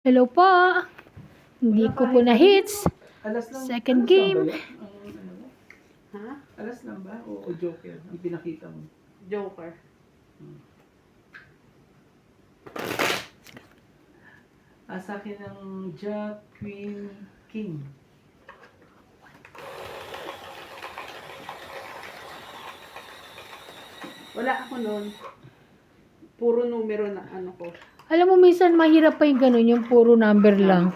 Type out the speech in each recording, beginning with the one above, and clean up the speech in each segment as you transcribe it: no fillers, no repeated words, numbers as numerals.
Hello po. Hindi ko po na hits. Alas lang. Second Alas lang game. ba yun? Ang ano mo? Ha? Alas lang ba? O Joker? Ang pinakita mo. Joker. Sa akin ng Jack, Queen, King. Wala ako noon. Puro numero na ano ko. Alam mo, minsan mahirap pa yung ganun, yung puro number lang.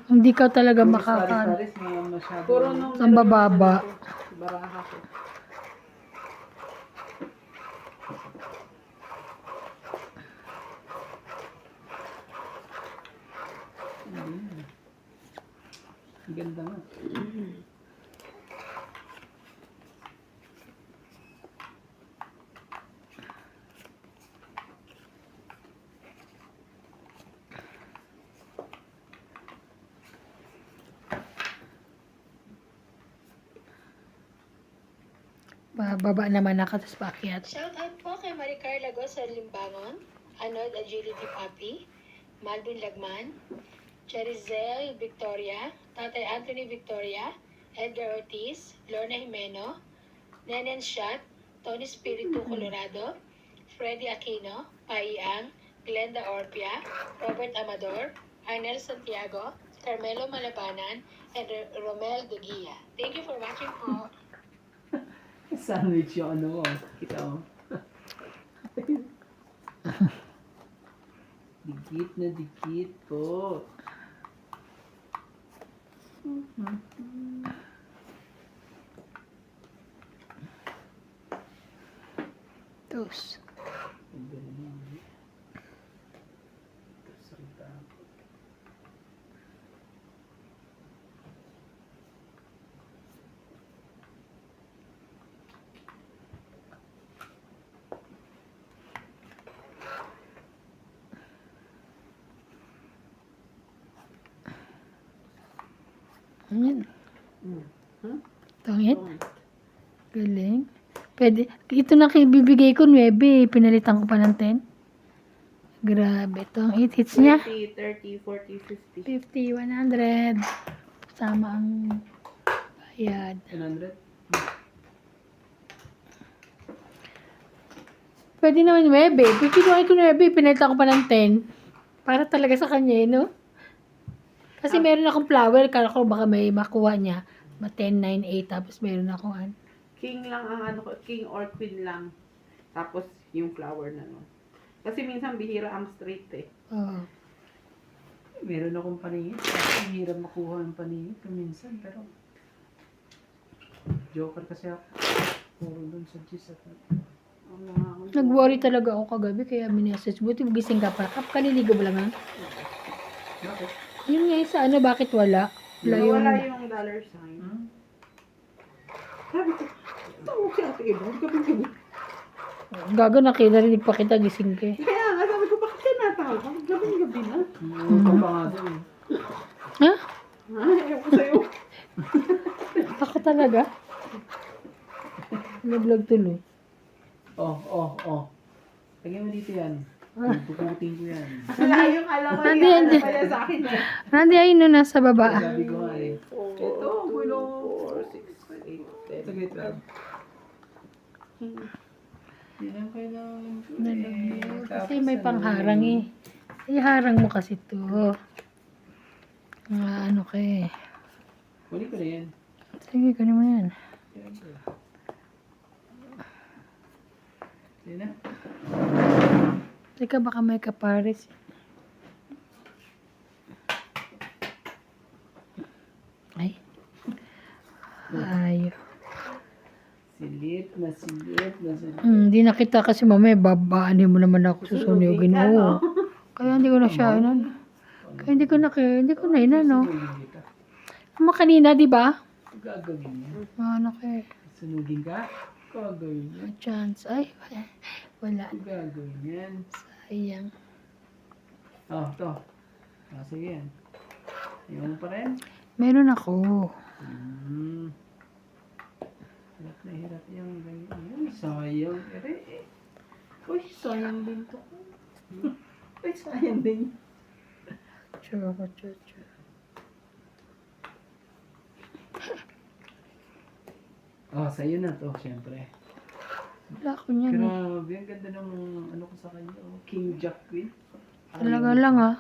Hindi ka talaga makaka... Pares, masyado. Puro numero Ang bababa. yung ano ko, baraha ko. Ang ganda nga. Baba naman ako, tapos paakyat. Shout out po kay Maricar Lagos sa Limbangon, Anod Agility Papi, Malvin Lagman, Cherizel Victoria, Tatay Anthony Victoria, Edgar Ortiz, Lorna Jimeno, Nenen Shot, Tony Spiritu Colorado, Freddy Aquino, Paiang, Glenda Orpia, Robert Amador, Arnel Santiago, Carmelo Malabanan, and Romel Duguia. Thank you for watching po. Sandwich yung ano mo. Kita mo. Dikit na dikit po. Tos. Ang galing. Salita. Ayan. Huh? Tangit. Galing. Pwede. Ito na bibigay ko 9. Pinalitan ko pa ng 10. Grabe. Ito ang 8 hits niya. 20, 30, 40, 50, 50. 100. Sama ang bayad. 100? Pwede naman 9. Pipinuhay ko 9. Pinalitan ko pa ng 10. Para talaga sa kanya, no? Kasi meron akong flower. Kala ko baka may makuha niya. 10, 9, 8. Tapos meron akong King lang ang ano ko, king or queen lang. Tapos yung flower na nun. Kasi minsan bihira ang straight eh. oh. Meron akong paningin. Ang hirap makuha ang paningin minsan. Pero Joker kasi ako. Puro dun sa G's at Nag-worry talaga ako kagabi. Kaya minessage. Buti gising ka pa. Kaniligo ba lang ha? bakit? Yun nga sa ano, bakit wala? Wala yung... Wala yung dollar sign. Hmm? Sabi ko, tawag si Ate Eva, gabi-gabi. Gago na kinarinig pa kita, gising ka eh. Kaya nga, sabi ko, bakit ka natawag? Gabi-gabi na. Ano pa nga doon? Ha? Ha? Ewan ko sa'yo. Ako talaga? Nag-vlog tuloy. Oh. Lagyan mo dito yan. Puputin ko yan. Wala yung alam ko Hindi, yung hindi. ano pala sa akin eh. Randy, ayun na nasa baba. Sabi ko nga eh. Ito, gulo. 4, 6, 8, 10. Saglit lang. Yan ang kailangan ko Kasi may pangharang eh. Iharang mo kasi to. Ano ka eh. Huli ko na yan. Sige, kunin mo yan. Yan na. Teka, baka may kapares. Ay. Ay. Silip na. Hindi na kita kasi mamaya babaanin mo naman ako susunugin mo. Kaya hindi ko na siya Kaya hindi ko na inano. Ama kanina, di ba? Gagawin yan. Ano kaya? Sunugin ka? Gagawin yan. May chance. Ay, wala. Gagawin yan. Sayang. Oh, to. Sige yan. Iwan mo pa rin? Meron ako. Hirap yung ganyan. Sayang. Uy, sayang din to. Uy, sayang din. Chu. Oh, sa'yo na to, syempre. Wala ko niyan eh. Grabe, ang ganda ng ano ko sa kanya. Oh. King Jack Queen. Talaga lang ah.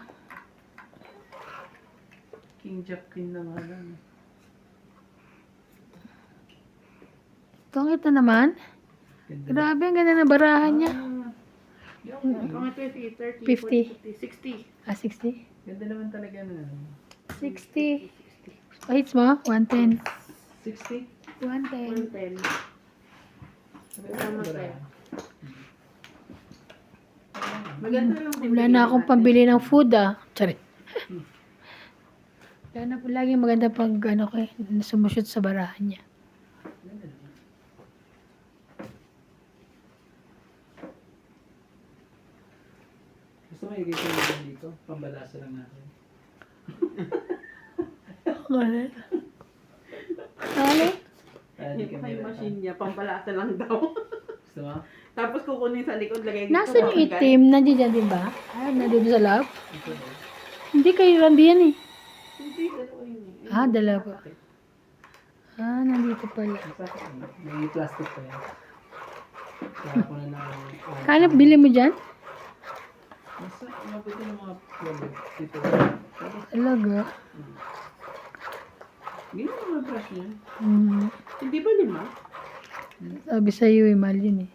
King Jack Queen na nga lang. Itong ito naman. Ganda. Grabe, ang ganda ng barahan niya. Di ako Mga 20, 30, 50. 40, 50, 60. Ah, 60? Ganda naman talaga na. 60. Oh, hits mo? 110. 60? 110. 110. Tama tayo. Maganda lang din. Wala na akong pambili ng food ah. Sorry. Wala na po lagi maganda pag ano ko eh, sumushoot sa barahan niya. Gusto mo i-gay ko dito? Pambalasa lang natin. Ano? Ano? Yung may machine niya, pampalasa lang daw. Gusto mo? Tapos kukunin sa likod, lagay dito. Nasaan yung hanggang- itim? Nandiyan dyan, di ba? Ah, nandito sa lab? Ito eh. Hindi kayo randi yan eh. Hindi, dalawa yun eh. Ah, dalawa. Ah, nandito pala. Masakit eh. May plastic pa yan. Kaya ko na na... Kano bili mo dyan? Masa, mabuti ng mga product dito. Talaga. Ganyan ang mga brush niya. Hindi ba 5? Sabi sa'yo eh, mahal yun eh.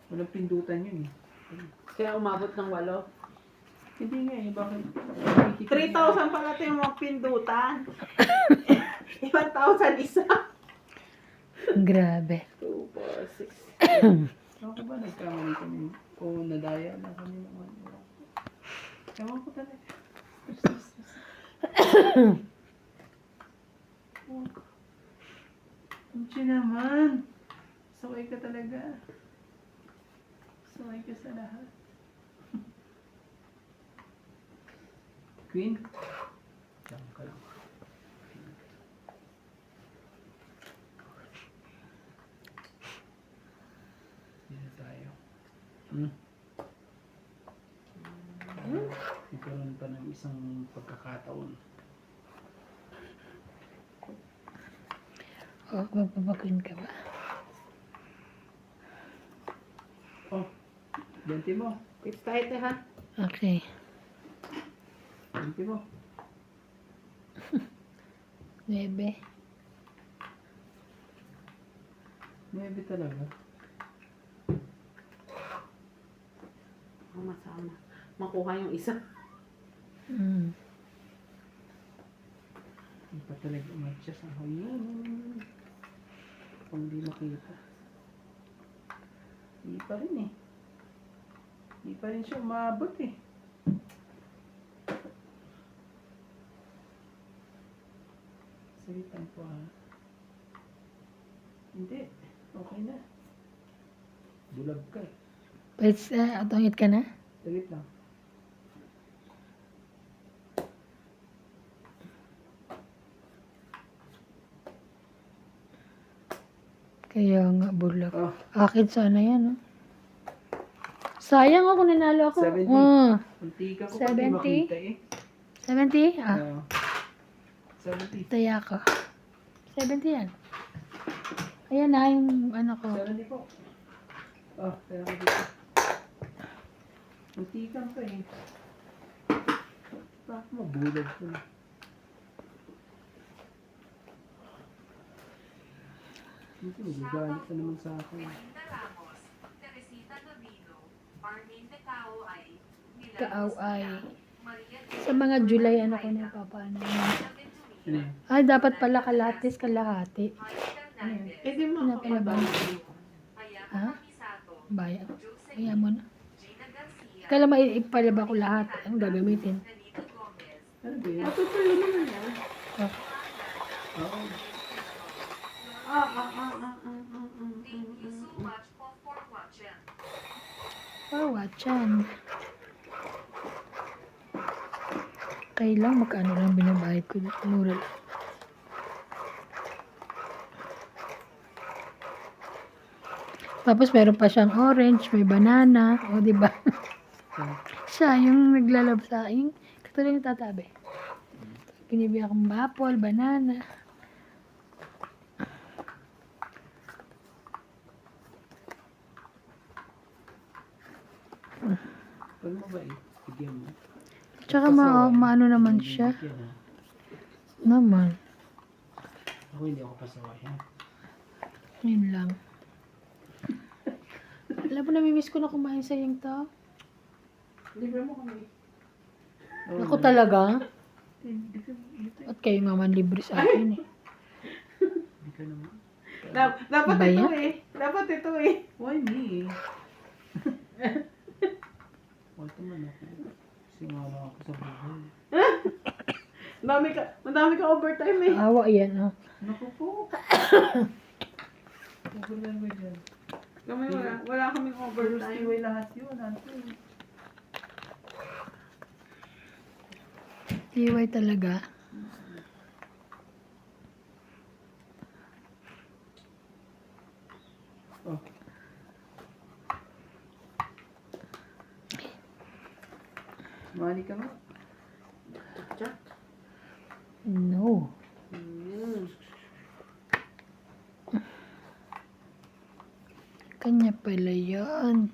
Walang pindutan yun eh. Kaya umabot ng 8. Hindi nga eh, bakit? 3,000 pala ito yung mga pindutan. 1,000 isa. Grabe. 2, 4, 6. Ako ba nagkamali kami? O nadaya na kami naman. Ewan ko talaga. Uchi naman. Saway ka talaga. Saway ka sa lahat. Queen? Diyan ka lang. Dito tayo. Nagkaroon pa ng isang pagkakataon. Oh, magpapakin ka ba? Oh, ganti mo. It's tight eh ha. Okay. Ganti mo. 9. 9 talaga. Masama. Makuha yung isa. Mm. Hindi pa talaga umatcha sa hayun. Kung di makita. Hindi pa rin eh. Hindi pa rin siya umabot eh. Sagitan ko ha. Hindi. Okay na. Bulag ka eh. Pwede atongit ka na? Sagit lang. Kaya nga, bulag. Oh, Akin sana yan, oh. Sayang ako, nanalo ako. 70. Oh, muntika ko pa di 70? makita eh. 70? Ah, Oo. 70. taya ko. 70 yan. Ayan na yung ano ko. 70 po. Oh, kaya ko dito. Muntikan pa eh. Bakit mabulag ko na? Hindi, magagalit na naman sa akin. Ramos, Teresita Gavino, Armin de Caoay, Kaaway. Sa mga July, ano ko na papaano. Ano yun? Ay, dapat pala kalahatis, kalahati. Eh di mo Ano ako pala ba? pabalik. Ha? Bayan. Kaya mo na. Kala maipalaba ko lahat. Ang gagamitin. Ano ba yun? Matutuyo naman yan. Oh. Oo. Oh, watchan. Kailang magkano lang binabayad ko dito. Mura lang. Tapos meron pa siyang orange, may banana, o di ba? Siya, yung naglalab sa akin. Katulad yung tatabi. Binibigyan akong apple, banana. Pag mabait, bigyan mo. Tsaka Pasaway, maano naman hindi siya. bigyan, ha? Naman. Ako hindi ako pasaway, ha? Yun lang. Alam mo, namimiss ko na kumain sa yung to. Libre mo kami. Oo, Ako talaga. Hindi ka, At kayo naman libre sa akin eh. hindi ka naman. Dapat Ba ito yan? eh. Dapat ito eh. Why me? Wala naman ako. Singala ako sa buhay. Madami ka overtime eh. Awa yan, oh. Naku po. Overtime ba dyan? Kami wala kaming First overtime. way lahat yun. Ate. Tiway talaga. Oh. Mali ka nga. No. Mm. Kanya pala yan.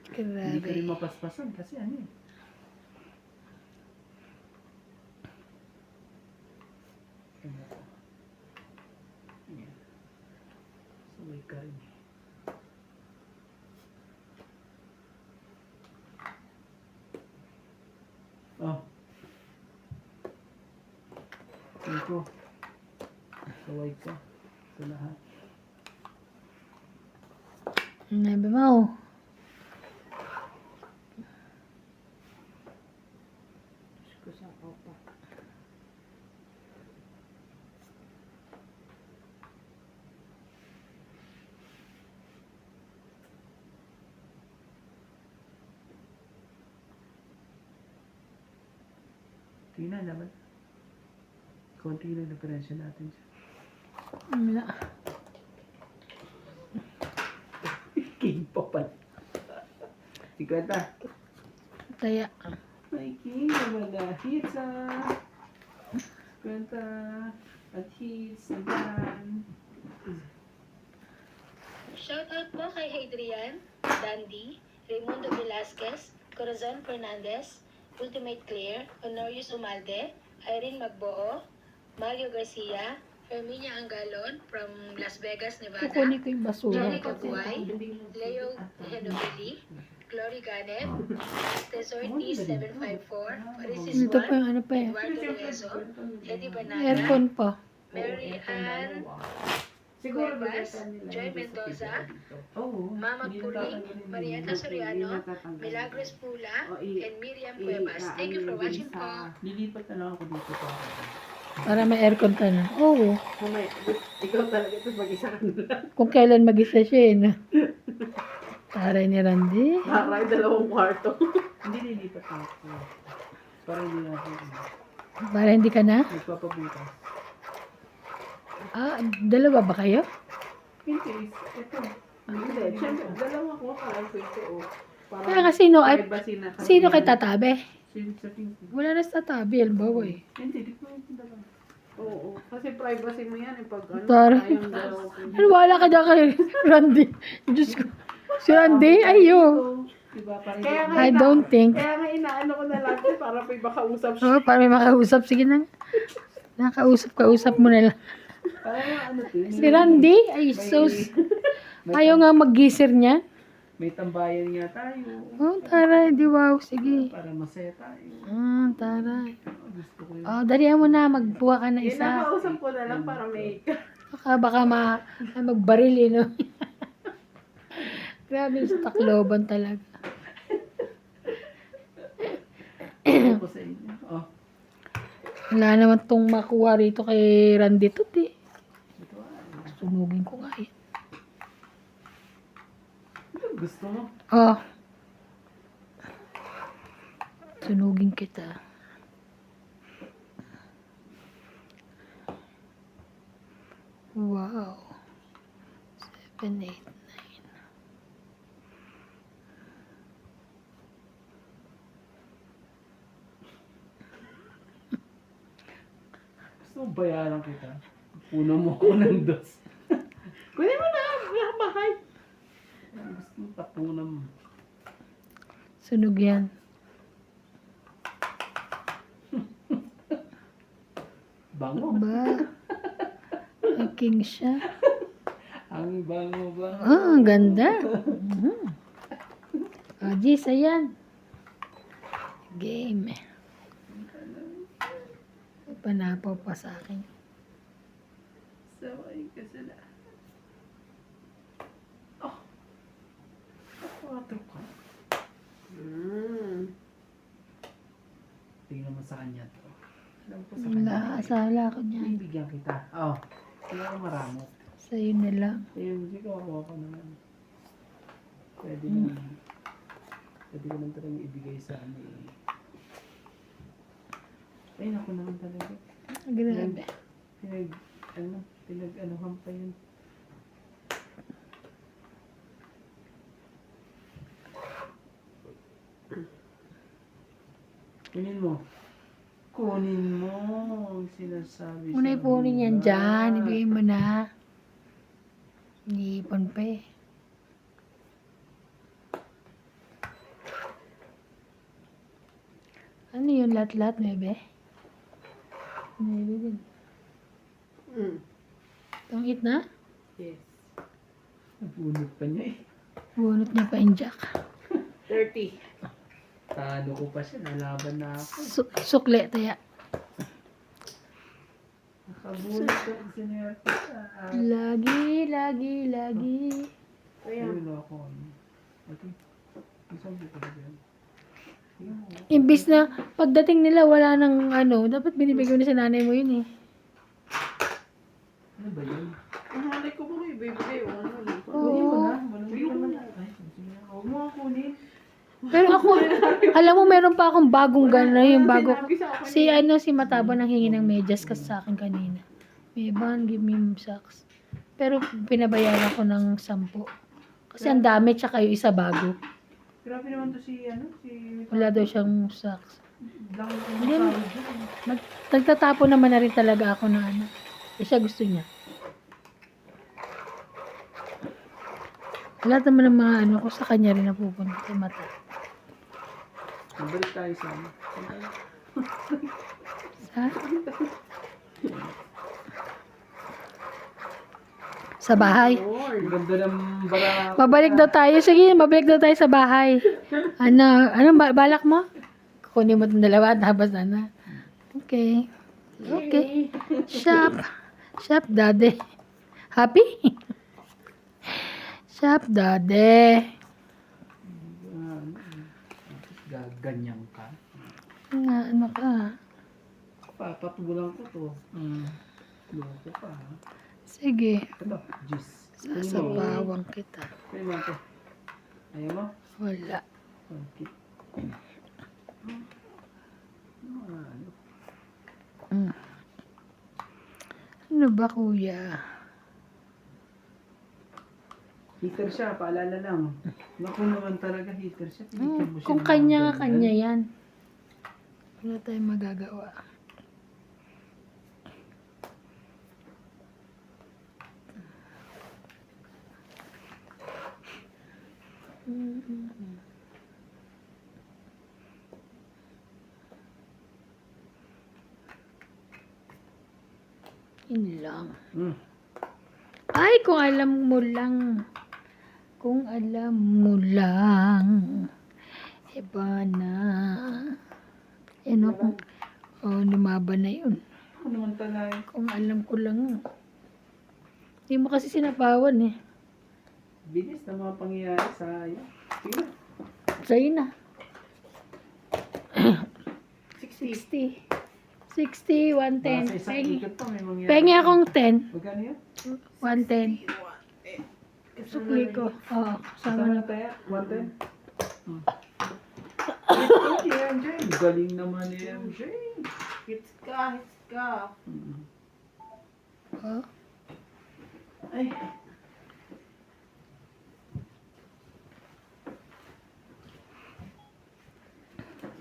Hindi ka rin Grabe. mapaspasan kasi ano eh. Ano ko? Ayan. Sabay ka rin. Oh. Ito. Saway ka sa lahat. Nabi mo. Diyos ko sa pa. Tingnan naman. Konti lang diferensya natin siya. Wala. King pa pala. 50. Taya. May king naman na pizza. 50. At hits. Ayan. Shoutout po kay Adrian, Dandy, Raimundo Velasquez, Corazon Fernandez, Ultimate Clear, Honorius Umalde, Irene Magboo, Mario Garcia, Herminia Angalon from Las Vegas, Nevada, Kukunin ko yung basura. Jenny Cabuay, Leo Genovili, Glory Ganet, Tesorti 754, Parisis Ito pa 1, yung ano pa eh. Eduardo Lorenzo, Eddie Banana, Aircon pa. Mary Ann Siguro Cuevas, bigatan nila. Joy Mendoza, Oo. Mama hindi Puling, natatanggalin yun. Mariana Soriano, Milagros Pula, and Miriam Cuevas. Thank you for watching po. Lilipat na lang ako dito pa. Para may aircon ka na. Oo. Mamaya, ikaw talaga ito mag-isa ka na lang. Kung kailan mag-isa siya eh. No? Taray ni Randy. Haray, 2 kwarto. Hindi lilipat na ako. Para hindi na ako. Para hindi ka na? Nagpapabutas. Ah, dalawa ba kayo? In case, ito. Hindi, syempre, 2 ko parang pwede o. Kaya nga sino, ay, privacy na kasi. sino kay tatabi? Sino sa pinky? Wala na sa tatabi, halimbawa eh. Hindi, di ko yung dalawa. Oo, kasi privacy mo yan eh pag ano, Tara. tayong dalawa. Ano, wala ka dyan kay Randy. Diyos ko. Si Randy, ayo. Diba, parang Kaya nga, I don't think. Kaya nga inaano ko na lang para may makausap siya. Oh, para may makausap. Sige na. Nakausap mo na lang. parang ano to. Si Randy, ay sus. Ayaw nga mag-gisir niya. May tambayan nga tayo. Oh, taray, di wow. Sige. Para masaya tayo. Ah, taray. Gusto ko yun. Oh, dalihan mo na. Magbuha ka na Yung isa. nakausap ko na lang para may... Baka magbaril eh, no? Grabe, sa takloban talaga. Ako sa inyo. Oh, Wala naman tong makuha rito kay Randy to, eh. ito Sunugin ko nga yan. Gusto mo? Oh. Sunugin kita. Wow. 7, 8, 9. Gusto mo bayaran kita? Puno mo ko ng dos. Kunin mo na. Bahay. Gusto mo tapunan mo. Sunog yan. Bango. Ba? May king siya. Ang bango ba? Ah, ang ganda. Mhm. Ah, Jis, ayan. Game. May panapaw pa sa akin. Sabay ka sila. Oh. 4 ka. Tingnan mo sa kanya to. Alam ko sa kanya. Wala, asala ko niyan. Bibigyan kita. Oh. Tingnan mo maramot. Sa'yo na lang. Ayun, hindi ko makuha ko naman. Pwede naman. Pwede ko naman talagang ibigay sa ano eh. Ay, naku naman talaga. Grabe. Pinag-anuhan pa yun. Kunin mo. Kunin mo. Ang sinasabi Unay sa po yan buwan. dyan. Ibigay mo na. Iniipon pa eh. Ano yun? Lahat-lahat, bebe? Bebe din. Tungit na? Yes. Nabunot pa niya eh. Bunot niya pa yung jack. 30. Talo ko pa siya. Nalaban na ako. Sukle, taya. Nakabunot ka pa sinerte siya. Lagi, lagi, lagi. Ayun ako. Okay. Isang buko na yan. Tingnan mo. Imbis na pagdating nila wala nang ano, dapat binibigyan na sa nanay mo yun eh. Ano ba yun? Ang halay ko ba ibibigay o ano? Kunin mo Oo. na. Walang naman. Ay, sige na. Huwag mo nga kunin. Pero ako, alam mo meron pa akong bagong gano'n, yung bago. Sinabi sa akin Si ano, si Mataba nang hingi ng medyas kasi sa akin kanina. May ban, give me socks. Pero pinabayaran ko ng 10. Kasi ang dami, tsaka yung isa bago. Grabe naman to si ano, si... Wala daw siyang socks. Laki ko Hindi, ng tawag dyan. Nagtatapon naman na rin talaga ako na ano. Eh, siya gusto niya. Lahat naman ng mga ano ko sa kanya rin napupunta kay Mata. Mabalik tayo sa ano. Sa? Sa bahay. Ang ganda ng bara. Mabalik daw tayo. Sige, mabalik daw tayo sa bahay. Ano balak mo? Kunin mo itong dalawa, tapos ano. Okay. Okay. Shop. Shop, daddy. Happy? Shop, daddy. Gaganyan ka. Ano ka? Papatubulan ko to. Loko pa ha. Sige. Ito, juice. Kunin mo. Sasapawang kita. Kunin mo ito. Ayaw mo? Wala. Okay. Ano? Ano ba, kuya? Heater siya, paalala lang. Naku naman talaga, heater siya. Pinicture mo siya Kung ng kanya mga nga, ganyan. kanya yan. Wala tayong magagawa. Yun lang. Ay, kung alam mo lang. Kung alam mo lang. Iba na. Ano kung... Oh, lumaban na yun. Ako naman talaga. Kung alam ko lang. Hindi mo kasi sinapawan eh. Bilis na mga pangyayari sa iyo. Sige. Sa'yo na. 60. 60, 110. Sa isang Pengi. ikot pa may mangyayari. Pengi akong 10. Magkano yun? 110. Sukli ko. Oo, kasama na. tayo? 110? Ito si MJ. Galing naman ni MJ. Hits ka, hits ka. Oh. Ay.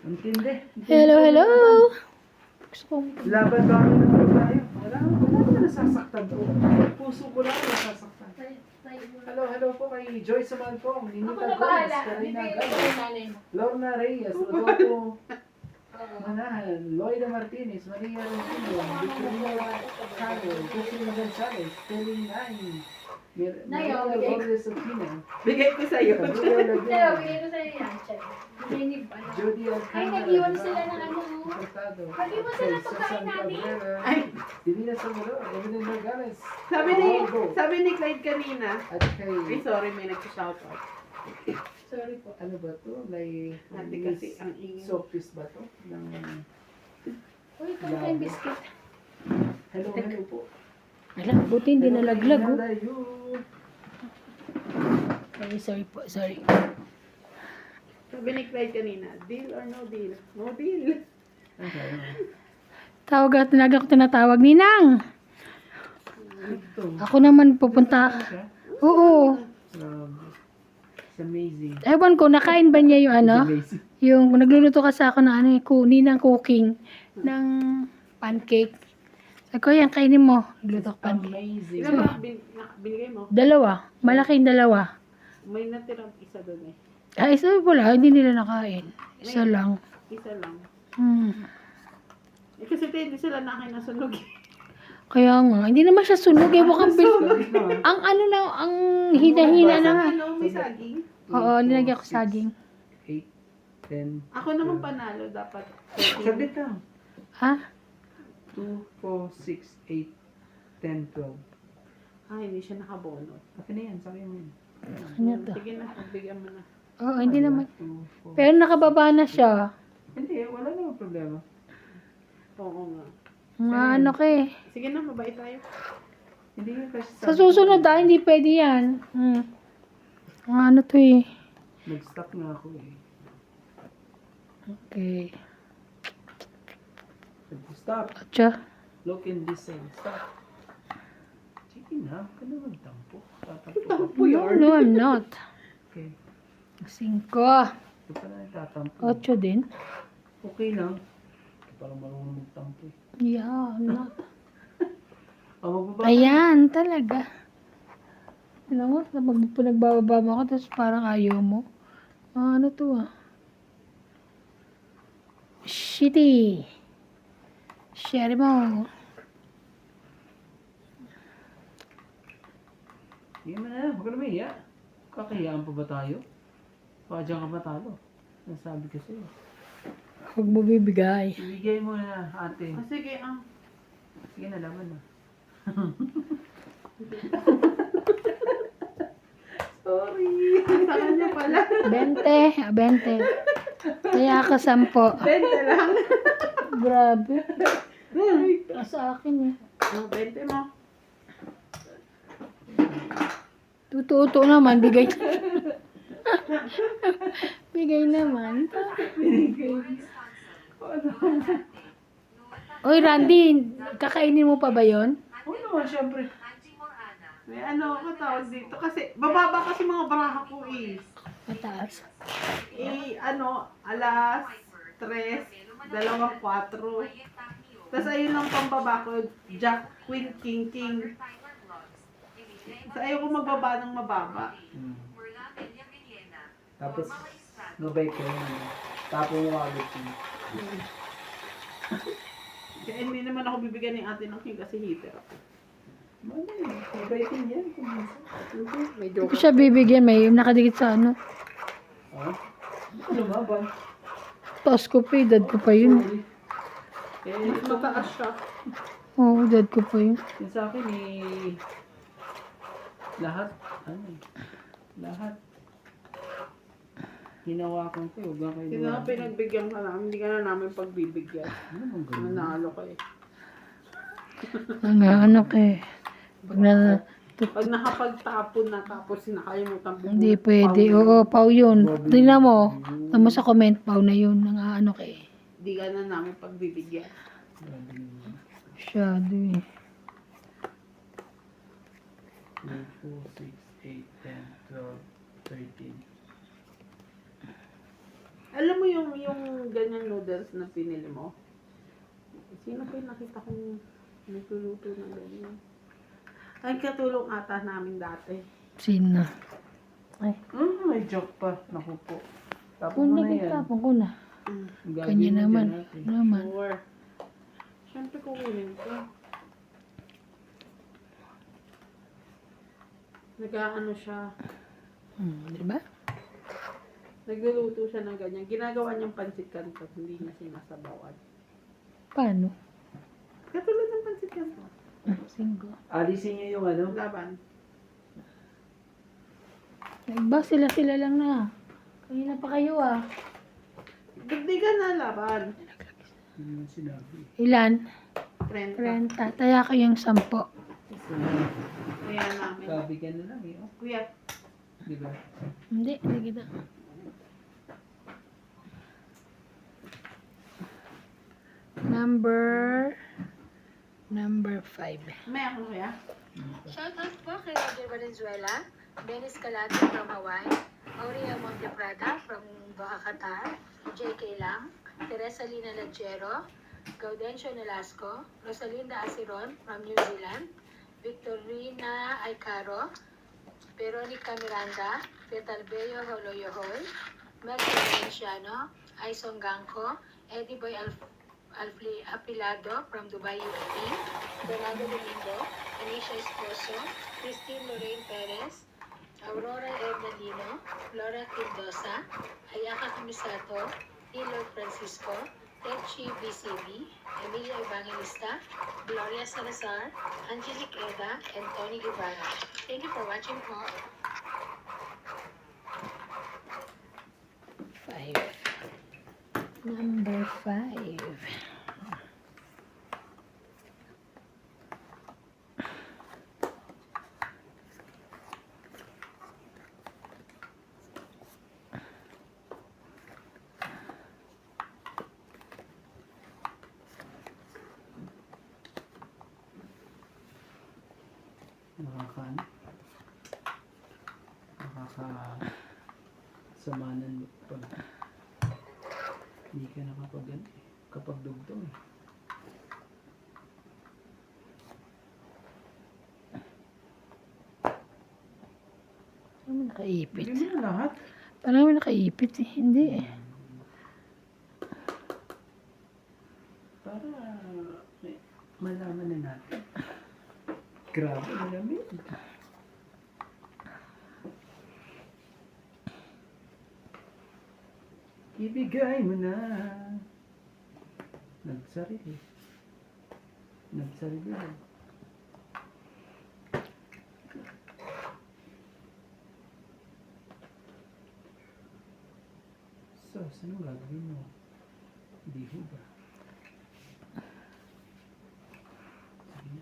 Antindi. Hello, hello. Gusto kong... Laban ba kami ng tayo? Wala na nasasaktan ko. Puso ko lang nasasaktan. Hello po kay Joyce Sumalpong, Ninita Gomez, Karina Gomez, Lorna Reyes, Rodolfo Manahan, Loida Martinez, Maria Rufino, Victorina Cano, Jocelyn Gonzalez, Kelly Nain, Maria Lourdes Aquino, Bigay ko sa'yo. Camila Laguna, ko sa'yo yan, Chay. Jody Alcantara, Ay, nag-iwan sila ng ano. Cortado, Nag-iwan sila ng Susan pagkain namin. Cabrera, Ay, Divina Salvador, Evelyn Nogales, sabi ni Clyde kanina. at kay, Ay, sorry, may nag-shoutout. sorry po, ano ba to? Like, Ate kasi ang ingin. Softies ba to? Ng, Uy, ito tayong biscuit. hello po. Ala, buti hindi nalaglag. Oh. Nalayo. Sorry po, sorry. Sabi ni Clyde kanina, deal or no deal? No deal. Okay. Tawag at talaga ako tinatawag. Ninang! Ito. Ako naman pupunta. Siya? Oo. It's amazing. Ewan ko, nakain ba niya yung ano? It's amazing. Yung nagluluto kasi ako ng ano, ninang cooking ng pancake. Sabi ko, yan, kainin mo. Nagluto ko pancake. Amazing. Ilan ba binigay mo? Dalawa. Malaking dalawa. May natirang isa doon eh. Isa wala, hindi nila nakain. Isa lang. Isa lang. Hmm. Eh, kasi hindi sila nakain na sunog eh. Kaya nga, hindi naman siya sunog eh. Mukhang ang ano na, ang hina-hina na nga. Ano, may saging? Oo, nilagyan ko saging. 8, 10. Ako naman panalo, dapat. Sabit lang. Ha? 2, 4, 6, 8, 10, 12. Ah, hindi siya nakabono. Akin na yan, sabi mo yun. Ano to? Sige na, pagbigyan mo na. Oo, hindi naman. 2, 4. Pero nakababa na siya. Hindi, wala namang problema. Oo nga. Mga ano ka eh. Sige na, mabait tayo. Hindi yun kasi Sa susunod hindi pwede yan. Mga ano to eh. Nag-stop na ako eh. Okay. Stop. Atcha. Look in this side. Stop. Sige na, huwag ka na magtampo. Tatampo. Tampo No, yun. no, I'm not. Okay. 5. Ito pa na nagtatampo. 8 din. Okay lang. Ito parang marunong magtampo eh. Yeah, I'm not. Magbaba. Ayan, talaga. Alam mo, nagbababa mo ako, tapos parang ayaw mo. Ano to ah? Shitty. Share mo. Hindi mo na, huwag ka na mahiya. Kakahiyaan pa ba tayo? Baka dyan ka matalo. Nasabi ko sa'yo. Huwag mo bibigay. Ibigay mo na, ate. Ah, sige, Sige na, laban na. sorry. Sa kanya pala. 20. Kaya ka 10. 20 lang. Grabe. Sa akin eh. Oh, 20 mo. Tututo naman, bigay. Bigay naman. Oy, Randy, kakainin mo pa ba yon? Oo naman, syempre. Angie Morana, May ano ako tawag dito. Kasi, bababa kasi mga braha ko eh. Mataas. Alas 3, 2, 4. Mayet Takio, Tapos ayun lang pambaba ko, Jack, Queen, King, King. Tyler Vlogs, Emilio So ayoko magbaba ng mababa. Murla Bella Villena, Tapos, Norma Maestrado, nobay ko yun. Tapo mo agad yun. Kaya hindi naman ako bibigyan ng ate ng King kasi heater ako. Nobay ko yan. May Hindi ko siya bibigyan, may nakadikit sa ano. Ha? Ano ba ba? Taas ko pa, dad ko pa yun. Mas mataas siya. Oo, dad ko pa yun. Yung sa akin eh, lahat, ano eh, lahat. Hinawakan ko, huwag lang kayo Hindi na pinagbigyan ka namin, hindi ka na namin pagbibigyan. Ano bang ganun? Nanalo ka eh. Ano ka eh. Pag na, Pag nakapagtapon na tapos nakalimutan bumubuo. hindi pwede. Oo, pau yun. Tingnan mo. Tingnan mo sa comment, pau na yun. Nang ano ka eh. Hindi ka na namin pagbibigyan. Masyado eh. 2, 4, 6, 8, 10, 12, 13. Alam mo yung ganyang noodles na pinili mo? Sino pa yung nakita kong nagluluto ng ganyan? Ay, katulong ata namin dati. Sino? Ay, May joke pa. Naku po. Tapos mo kung na yan. nagtapon ko na. Mm. Ang Kanya gagawin mo naman. dyan natin. Naman. Sure. Siyempre kukunin ko. Nag-ano siya. Di ba? Nagluluto siya ng ganyan. Ginagawa niyang pansit canton. Hindi niya sinasabawan. Paano? Katulad ng pansit canton. Singgo. Alisin niyo yung ano. Laban. Ba, sila lang na. Kanina pa kayo ah. Dagdigan na laban. Hindi mo sinabi. Ilan? 30. 30. Taya ko yung 10. Kaya namin. Gabi ka na lang eh. Oh. Kuya, Di ba? Hindi kita. Number 5. may ako kuya. Shoutout po kay Roger Valenzuela, Dennis Calate from Hawaii, Aurea Monteprada from Doha, Qatar, JK Lang, Teresa Lina Lagero, Gaudencio Nolasco, Rosalinda Asiron from New Zealand, Victorina Aicaro, Veronica Miranda, Petalbeo Holoyohoy, Melvin Valenciano, Aison Gangco, Eddie Boy Apilado from Dubai, UAE, Bernardo Domingo, Anisha Esposo, Christine Lorraine Perez, Aurora Edna Lino, Laura Quindosa, Ayaka Kamisato, Hilor Francisco, Techi BCB, Emilia Evangelista, Gloria Salazar, Angelique Eda, and Tony Guevara. Thank you for watching po. 5. Number 5. Samanan pag hindi ka kapag dugtong eh. Parang may nakaipit. Hindi mo na lahat. Parang may nakaipit eh. Hindi eh. Para malaman na natin. Grabe na namin. Ibigay mo na. Nagsarili. Nagsarili lang. So, saan ang gagawin mo? Hindi ho ba? Sige na.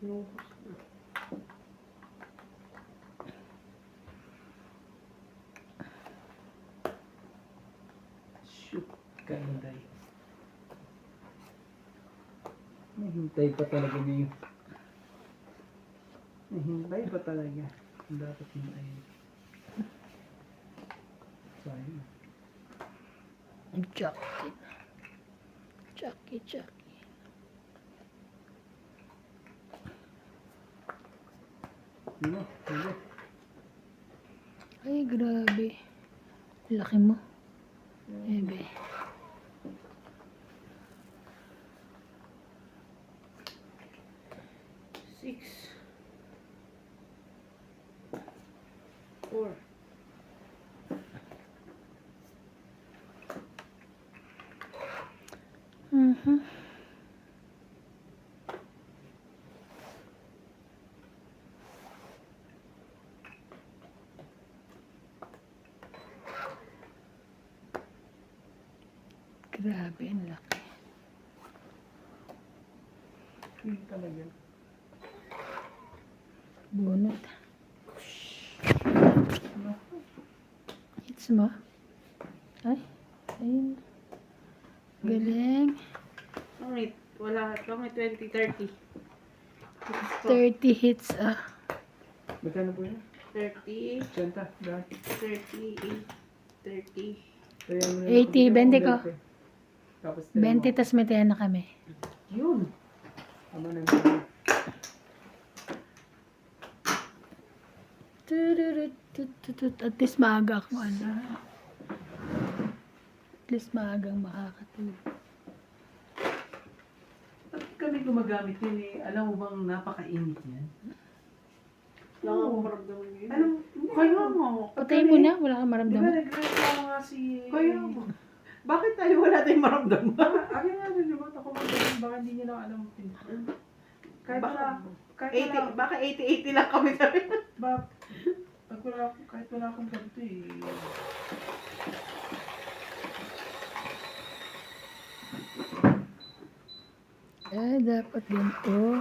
Inubos na. Shoot, kainday. Nahintay pa talaga niya yun. Nahintay pa talaga. Dapat hintayin. Sayang. Chucky. Chucky. Ano? Ano? Ay, grabe. Laki mo. Ebe. Six. 4. Mhm. Grabe, ang laki. Feel talaga. Bunot. Hits mo. Ay, ayun. Galing. Wait, wala. May 20, 30. 30 hits Magkano po yun? 30, 80. Dahil. 38, 30. Kaya mo na 80, 20 ko. Tapos 20 tas may tiyan na kami. Yun. Tama na yun. At least maaga ako At least maagang makakatulog. Ba't kami gumagamit yun eh? Alam mo bang napakainit yan? Wala akong maramdaman yun. Alam, Kaya mo. Patay mo na, wala kang Di ba maramdaman. nagreklamo nga si... Kaya mo. Bakit tayo wala tayong maramdaman? Abi nga rin naman ako magaling. Baka hindi niya na alam ang pinto. Kahit wala... Kahit wala... 80, baka 80-80 lang kami sabi. Kahit wala akong ganito eh. Dapat ganito.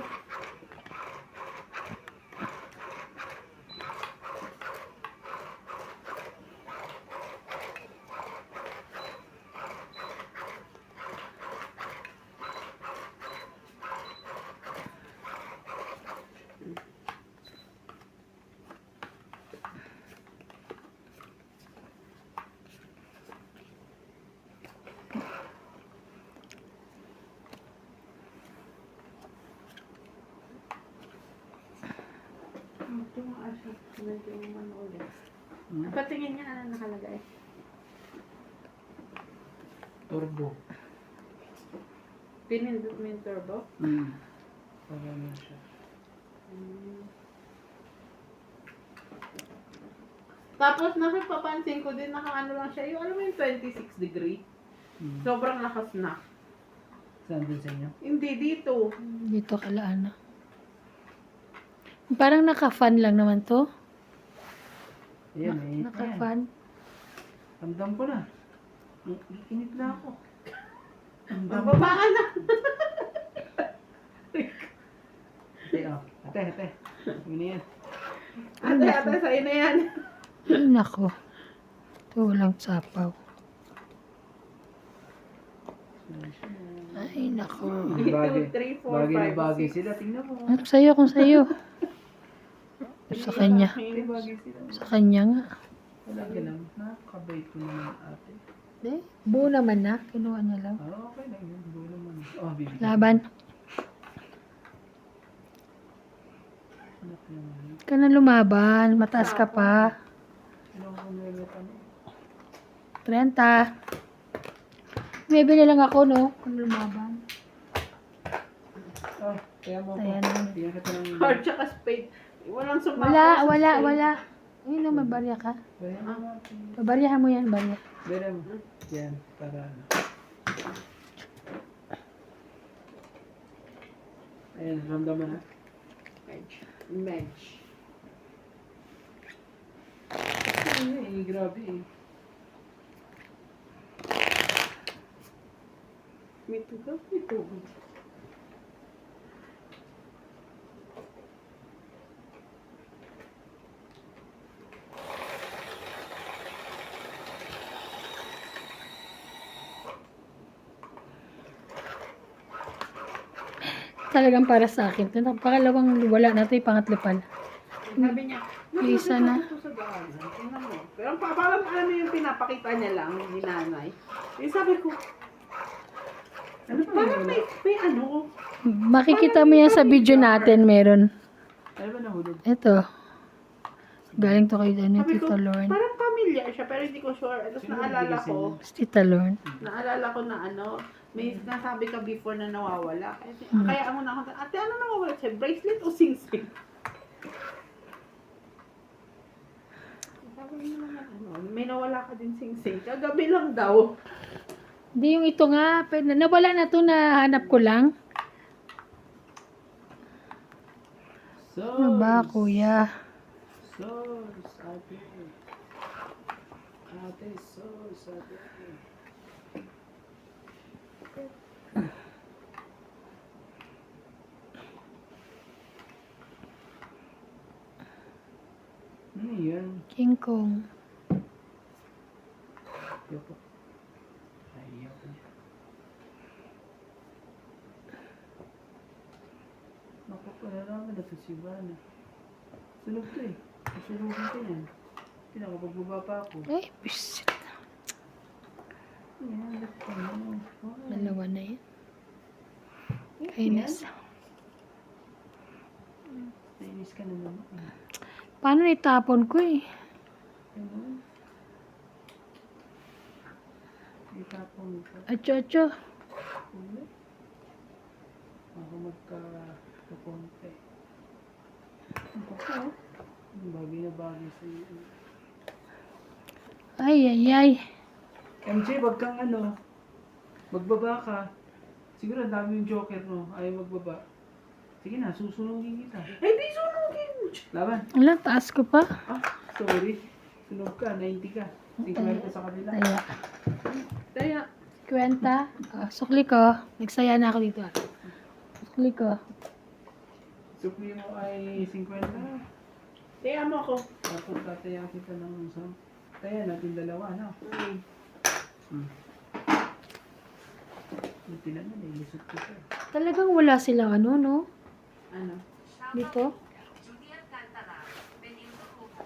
Tumaas siya. Medyo umano ulit. Patingin niya ano nakalagay. Turbo. Pinindot mo yung turbo. Para na siya. Tapos nakipapansin ko din nakaano lang siya. Yung alam mo yung 26 degree. Sobrang lakas na. Saan din sa inyo? Hindi dito. Dito kalaan na. Parang naka-fan lang naman to. Ayan eh. Ayan. Naka-fan. Ramdam ko na. Init na ako. Ramdam ko. Magbaba ka na. Ate, oh. Ate. Ano yan? Ate, sa'yo na yan. Ay, nako. Ito walang sapaw. Ay, nako. 2, Bagay. 3, 4, 5, Bagay na bagay sila. Tingnan mo. Kung sa'yo. Sa kanya. Ay, bagay sila. Sa kanya nga. Wala ka lang. Nakakabait ko naman ate. Buo naman na. Kinuha niya lang. Okay lang yun. Buo naman. Oh, bibigyan. Laban. Anak naman. Ka na lumaban. Mataas ka pa. Sino ko nilulutan mo? 30. May bili lang ako, no? Kung lumaban. Oh, kaya mo Ayan. ako. Tingnan ka ng... Hard tsaka spade. Walang sumakas. Wala. Ayun, no, may barya ka. Bayan mo natin. Baryahan mo yan, barya. Bayan mo. Yan, para ano. Ayan, ramdaman na. Medj. Ano eh, grabe eh. May tugag. Talagang para sa akin. Ito, pangalawang wala na ito, pangatlo pala. Sabi niya, Isa na. ito sa daanan. Tingnan mo. Pero parang ano yung pinapakita niya lang, ni nanay. Yung sabi ko, Ano ba parang yun? may ano. Makikita mo yan sa video natin, meron. Ano ba nahulog? Ito. Galing to kay Sabi ko, Tita Lorne. parang familiar siya, pero hindi ko sure. Tapos Sino naalala nagbigay sa ko, inyo? Tita Lorne. na ano, may nasabi ka before na nawawala. Kaya ako na ako, ate, ano nawawala siya? Bracelet o sing-sing? Sabi mo naman, ano, may nawala ka din sing-sing. Kagabi lang daw. Hindi yung ito nga. Nawala na to, nahanap ko lang. Ano ba, kuya? Sauce, ate. Ate, sauce, ate. Ano yan? King Kong. Ayaw po. Ayaw po niya. Naku, palalaman na ito si Ivana. Sunog to eh. Sunog ko yan. Pinakapagbaba pa ako. Ay, bisit. Yan, left ko mo. Okay. Dalawa na yan. Kainis. Nainis ka na naman. Paano itapon ko eh? Ano? Itapon ko. Acho. Ulit. Ako magka-konti. Ang baka. Bagay na bagay sa iyo. Ay. MJ, wag kang ano. Magbaba ka. Siguro ang dami yung joker, no? Ayaw magbaba. Sige na, susunugin kita. Eh, di sunugin! Laban. Wala, taas ko pa. Ah, sorry. Sunog ka, 90 ka. 50 sa kabila. Taya. Kaya, Kwenta. Sukli ko. Nagsaya na ako dito. Sukli ko. Sukli mo ay 50. kaya mo ako. Tapos tataya kita ng isang. Taya natin dalawa, no? Buti na na, ilusot ko siya. Talagang wala silang ano, no? Ano? Dito. Judy Alcantara, Benildo Cubo,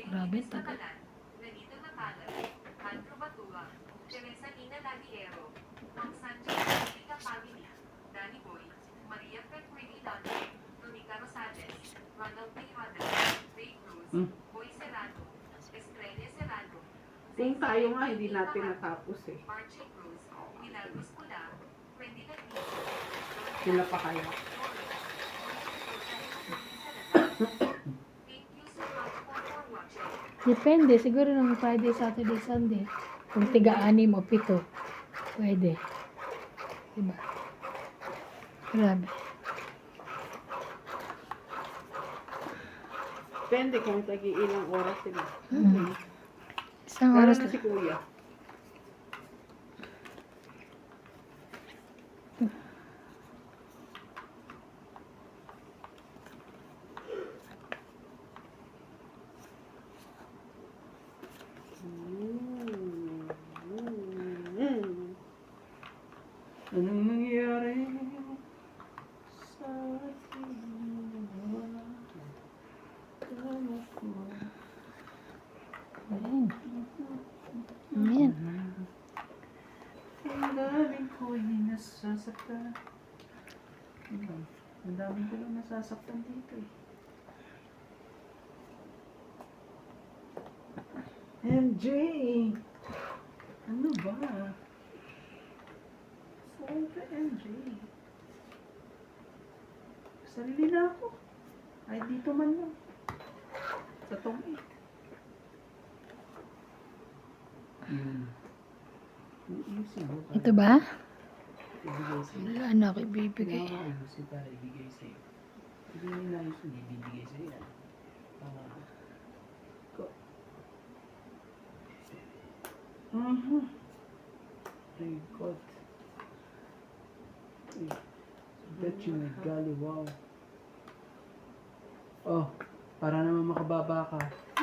Grabe, David tagal. Sakalan, Danilo Natalan, Andrew Batua, Teresa Nina Laguiero, Juan Sanchez, Rita Pavili, Danny Boy, Maria Petrini Dante, Donica Rosales, Ronald Tejada, Ray Cruz, Boy Serrano, Estrella Serrano, Kung tayo nga, hindi natin natapos eh. Archie Cruz, Milagros Pula, Wendy Nagnico, Sila pa kaya. Thank you so much for watching. Depende. Siguro ng Friday, Saturday, Sunday. Kung tiga-anim o 7. Pwede. Diba? Grabe. Depende kung tagi-ilang oras sila. Isang Lalo oras na lang. si Kuya. Anong nangyari sa ating dalawa? Ayan. Ang daming ko'y nasasaktan. Ang daming ko lang nasasaktan dito eh. MJ! Ano ba? Saan ka, MJ? Sarili na ako. Ay, dito man lang. Sa tong Iusin mo para Ito ba? ibigay sa'yo. Wala na ako ibibigay. Iusin para ibigay sa'yo. Hindi mo inayos yun, ibibigay sa'yo yan. Ko. My God. Ay, bet you my golly, wow. Oh, para naman makababa ka.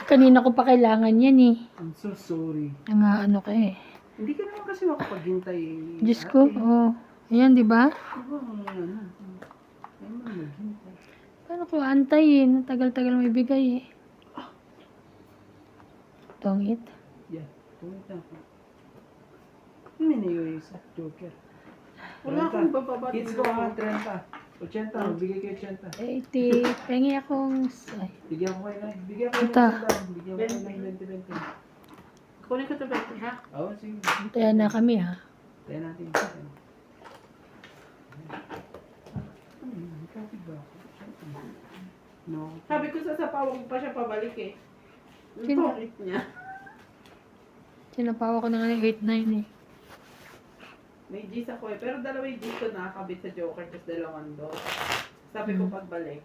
Kanina ko pa kailangan yan eh. I'm so sorry. Ano ka eh. Hindi ka naman kasi makapaghintay. Diyos ko, oh. Ayan, di ba? Ayaw mo maghintay. Paano ko antayin? Tagal-tagal mo ibigay eh. Tongit. Yeah, tumit na ako. Minayo yung sa joker. Wala akong bababating. Kids ko mga 30. 80, magbigay kayo 80. 80. Pengi akong... Ay, Bigyan ko kayo ng, bigyan ko kayo Ito. ng 100. Bigyan ko kayo ng 20-20. Kunin ko ito beto ha. Oo, sige. antayan na kami ha. Tayo natin yung second. Kapit ba ako? No. Sabi ko sa sapawag pa siya pabalik eh. Ang Sino? pangit niya. Sinapawa ko na nga ng 8-9 eh. May G's ako eh. Pero dalawa yung G's ko nakakabit sa Joker. Tapos dalawang dos. Sabi ko pagbalik.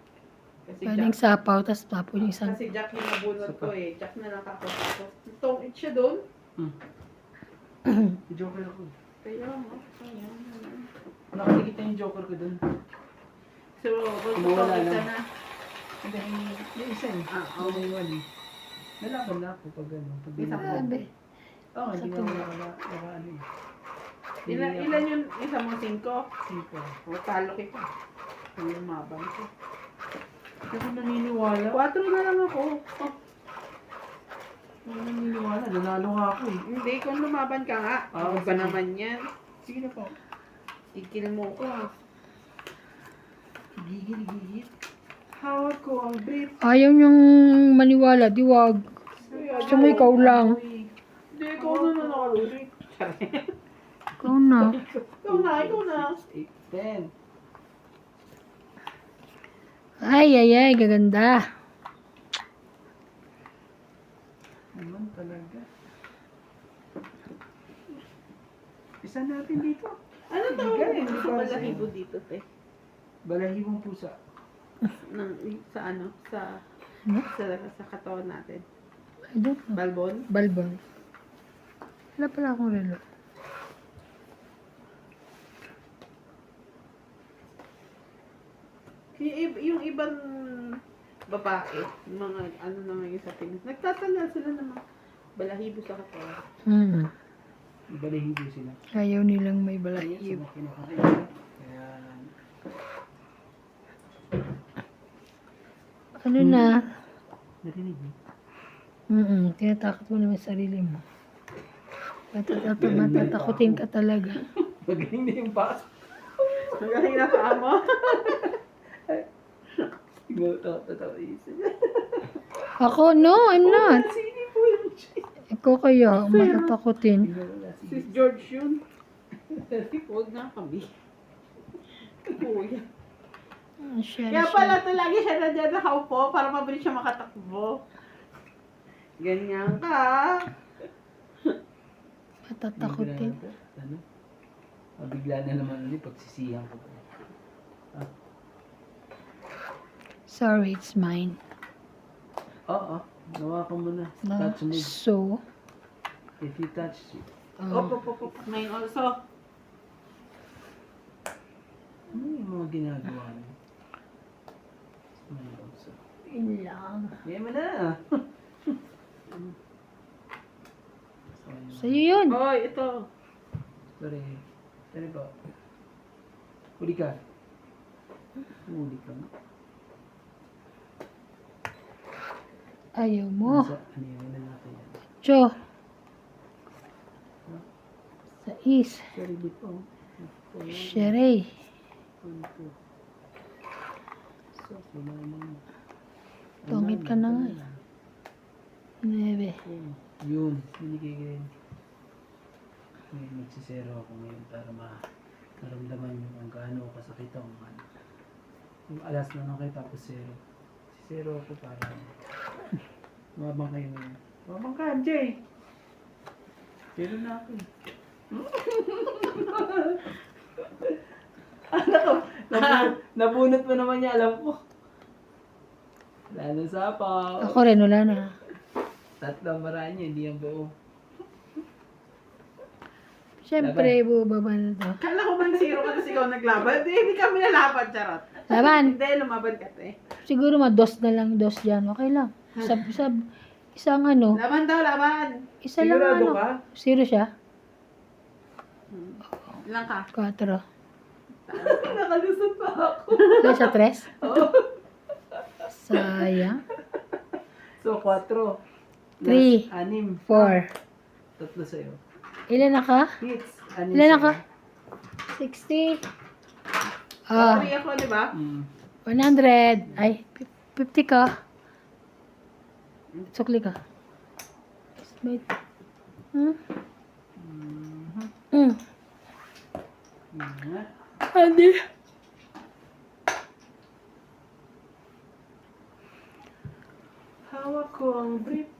Kasi Pwedeng Jack, sapaw, tapos tapon yung isang... kasi Jack yung nabunod ko eh. Jack na lang tapos. Tongit siya doon. Joker ako. Kaya mo. Kaya mo. Nakadikit na yung joker ko dun. So, gusto ko Wala kita lang. na. Hindi, yung isa eh. Ah, Yung yung wali. Nalaban na ako pag ano. Pag Isa ko. Grabe. Oo, hindi nga wala ano eh. Ilan yung isa mo 5? Simple. O, talo kita. Ang lumabang ko. Hindi ko naniniwala. 4 na lang ako. Oh. Ano naniniwala? Nanalo nga ako eh. Hindi, kung lumaban ka nga. Ano ba sige. naman yan? Sige na po. Ikil mo ko. Gigil. Hawak ko ang brief. Ayaw niyang maniwala, di wag. Gusto mo ikaw lang. Hindi, ikaw na nakalulit. Ikaw na. Ikaw na. 8, 10. Ay, gaganda. Naman talaga. Isa natin dito. Ano Hindi tawag ganun, mo hindi sa para balahibo sa'yo. dito, te? Balahibong pusa. Sa ano? Ano? Sa katawan natin. I don't know. Balbon? Balbon. Wala pala akong relo. Yung ibang babae, mga ano naman yung sa Pinas, nagtatanda sila ng mga balahibo sa katawan. Hmm. Balahibo sila. Ayaw nilang may Ayun, balahibo. sa kinakain. Ayan. Ano na? Narinig mo? Tinatakot mo naman sarili mo. Matatakotin ka talaga. Magaling na yung boss. Magaling na sa amo. Tingnan mo, tatawa isa niya. Ako, no, I'm not. Sini po yung chick. Ikaw kaya, matatakotin. Tingnan mo na si Sis George yun. Huwag na kami. Kuya. Kaya pala talaga siya na dyan nakaupo para mabilis siya makatakbo. Ganyan ka. Matatakotin. Ano? Mabigla na naman ulit pagsisihan ko. Sorry, it's mine. Oo. Nawakan mo na. No. Touch mo. So, If you touch it. Op. Mine also. Ano yung mga ginagawa mo? Ano also? yun lang. Yan mo na. Sa'yo yun. Hoy, ito. Sorry. Sorry po. Huli ka. Huli ka nga. Ayaw mo. Ano yun na natin yan? Cho. Sais. Sorry di po. Sherry. So, wala naman. Tungit ka na nga eh. 9. Yun. Binigay ko yun. Ngayon, magsisero ako ngayon para maramdaman nyo kung gaano kasakit ang ano. Yung alas na lang kayo tapos zero. Zero ako para mabang kayo ngayon. Mabang ka, MJ! Zero na ako eh. Ano ko? Nabunot mo naman niya, alam ko. Wala na sapaw. Ako rin, wala na. Tatlo maraan niya, hindi ang buo. Siyempre, bubaba na to. Kala ko man zero ka tapos ikaw naglaban. Hindi kami nalaban, charot. Laban. Hindi, lumaban ka, te. Siguro dos na lang, dos dyan. Okay lang. Isang ano. Laban daw, laban. Isa lang Sigurado ano. ka? Zero siya. Ilang ka? 4. Nakalusot pa ako. Kaya sa 3? Sayang. So, 4. 3, 6. 4. Tatlo sa'yo. Ilan na ka? Hits. Ilan na ka? 60. Ah, Sorry ako, di ba? 100. Ay, 50 ka. Sukli ka. Wait. Andi. Hawak ko ang brief.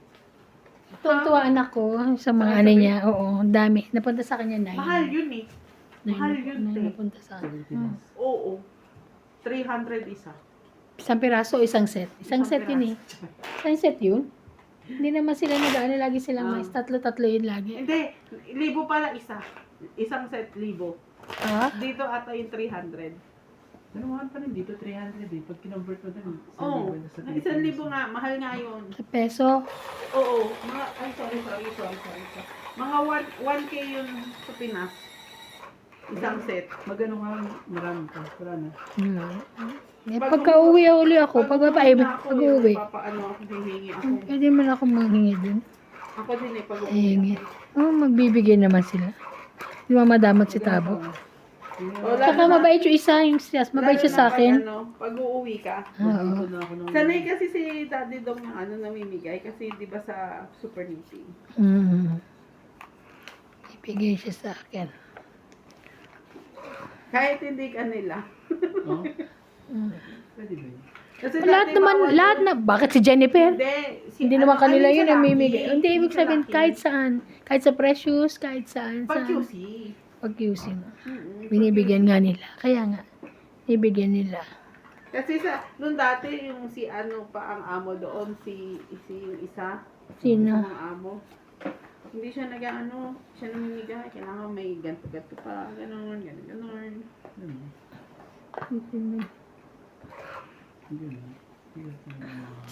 Tuwa anak ko sa mga ano niya. Oo, ang dami. Napunta sa kanya 9. Mahal yun eh. Mahal yun, te. Napunta sa kanya. 70 Oo. 300 isa. Isang piraso o isang set? Isang set yun eh. Isang set yun? Hindi naman sila nag-ano, lagi silang mais. Tatlo-tatlo yun lagi. Hindi, 1,000 pala isa. Isang set 1,000. Ah? Dito ata yung 300. Nanuhan pa rin dito, 300 eh. Pag kinonvert mo doon, Oo. 1,000 nga, mahal nga yun. Sa peso? Oo. Mga, ay sorry. Mga 1K yun sa Pinas. Isang set. Magano ka, marami ka. Wala na. Eh, pagka-uwi uli ako, pag-uwi. Papaano ako, hihingi ako. Pwede man ako manghingi din. Ako din eh, pag Hingi. Oh, magbibigay naman sila. Di ba madamot si Tabo? Saka mabait yung isa, yung siyas. Mabait siya sa akin. Pag uuwi ka. Oo. Sanay kasi si Daddy Dong ng namimigay kasi di ba sa super knitting. Mm. Ibigay siya sa akin. Kahit hindi ka nila. Oh? Mm. Pwede ba yun? Kasi Lahat dati naman, bawal lahat yun. na. Bakit si Jennifer? Hindi Ano, naman kanila alin sa yun ang mimigay. Lucky? Hindi, ibig Sa sabihin Lucky? kahit saan. Kahit sa Precious, kahit saan. Pag saan. QC. Pag QC. Mm-mm, Binibigyan pag nga nila. Kaya nga, ibigyan nila. QC. Kasi nung dati yung si ano pa ang amo doon, si yung isa. Sino? Isang amo. Hindi siya siya namimigay. Kailangan may ganto-ganto pa. Ganon.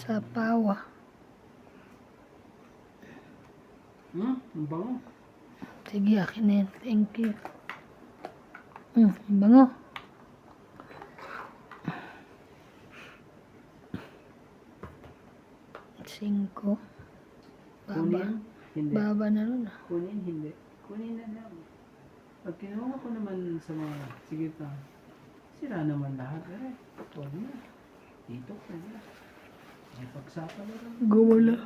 Sa pawa. Ang bango. Sige, akin na yan. Thank you. Ang bango. Cinco. Baba. Kunin? Hindi. Baba na nun. Kunin, hindi. Kunin na lang. Pag kinuha ko naman sa mga, sige pa, sira naman lahat. Huwag na. Dito ka na. May pagsapa na lang. Gumula.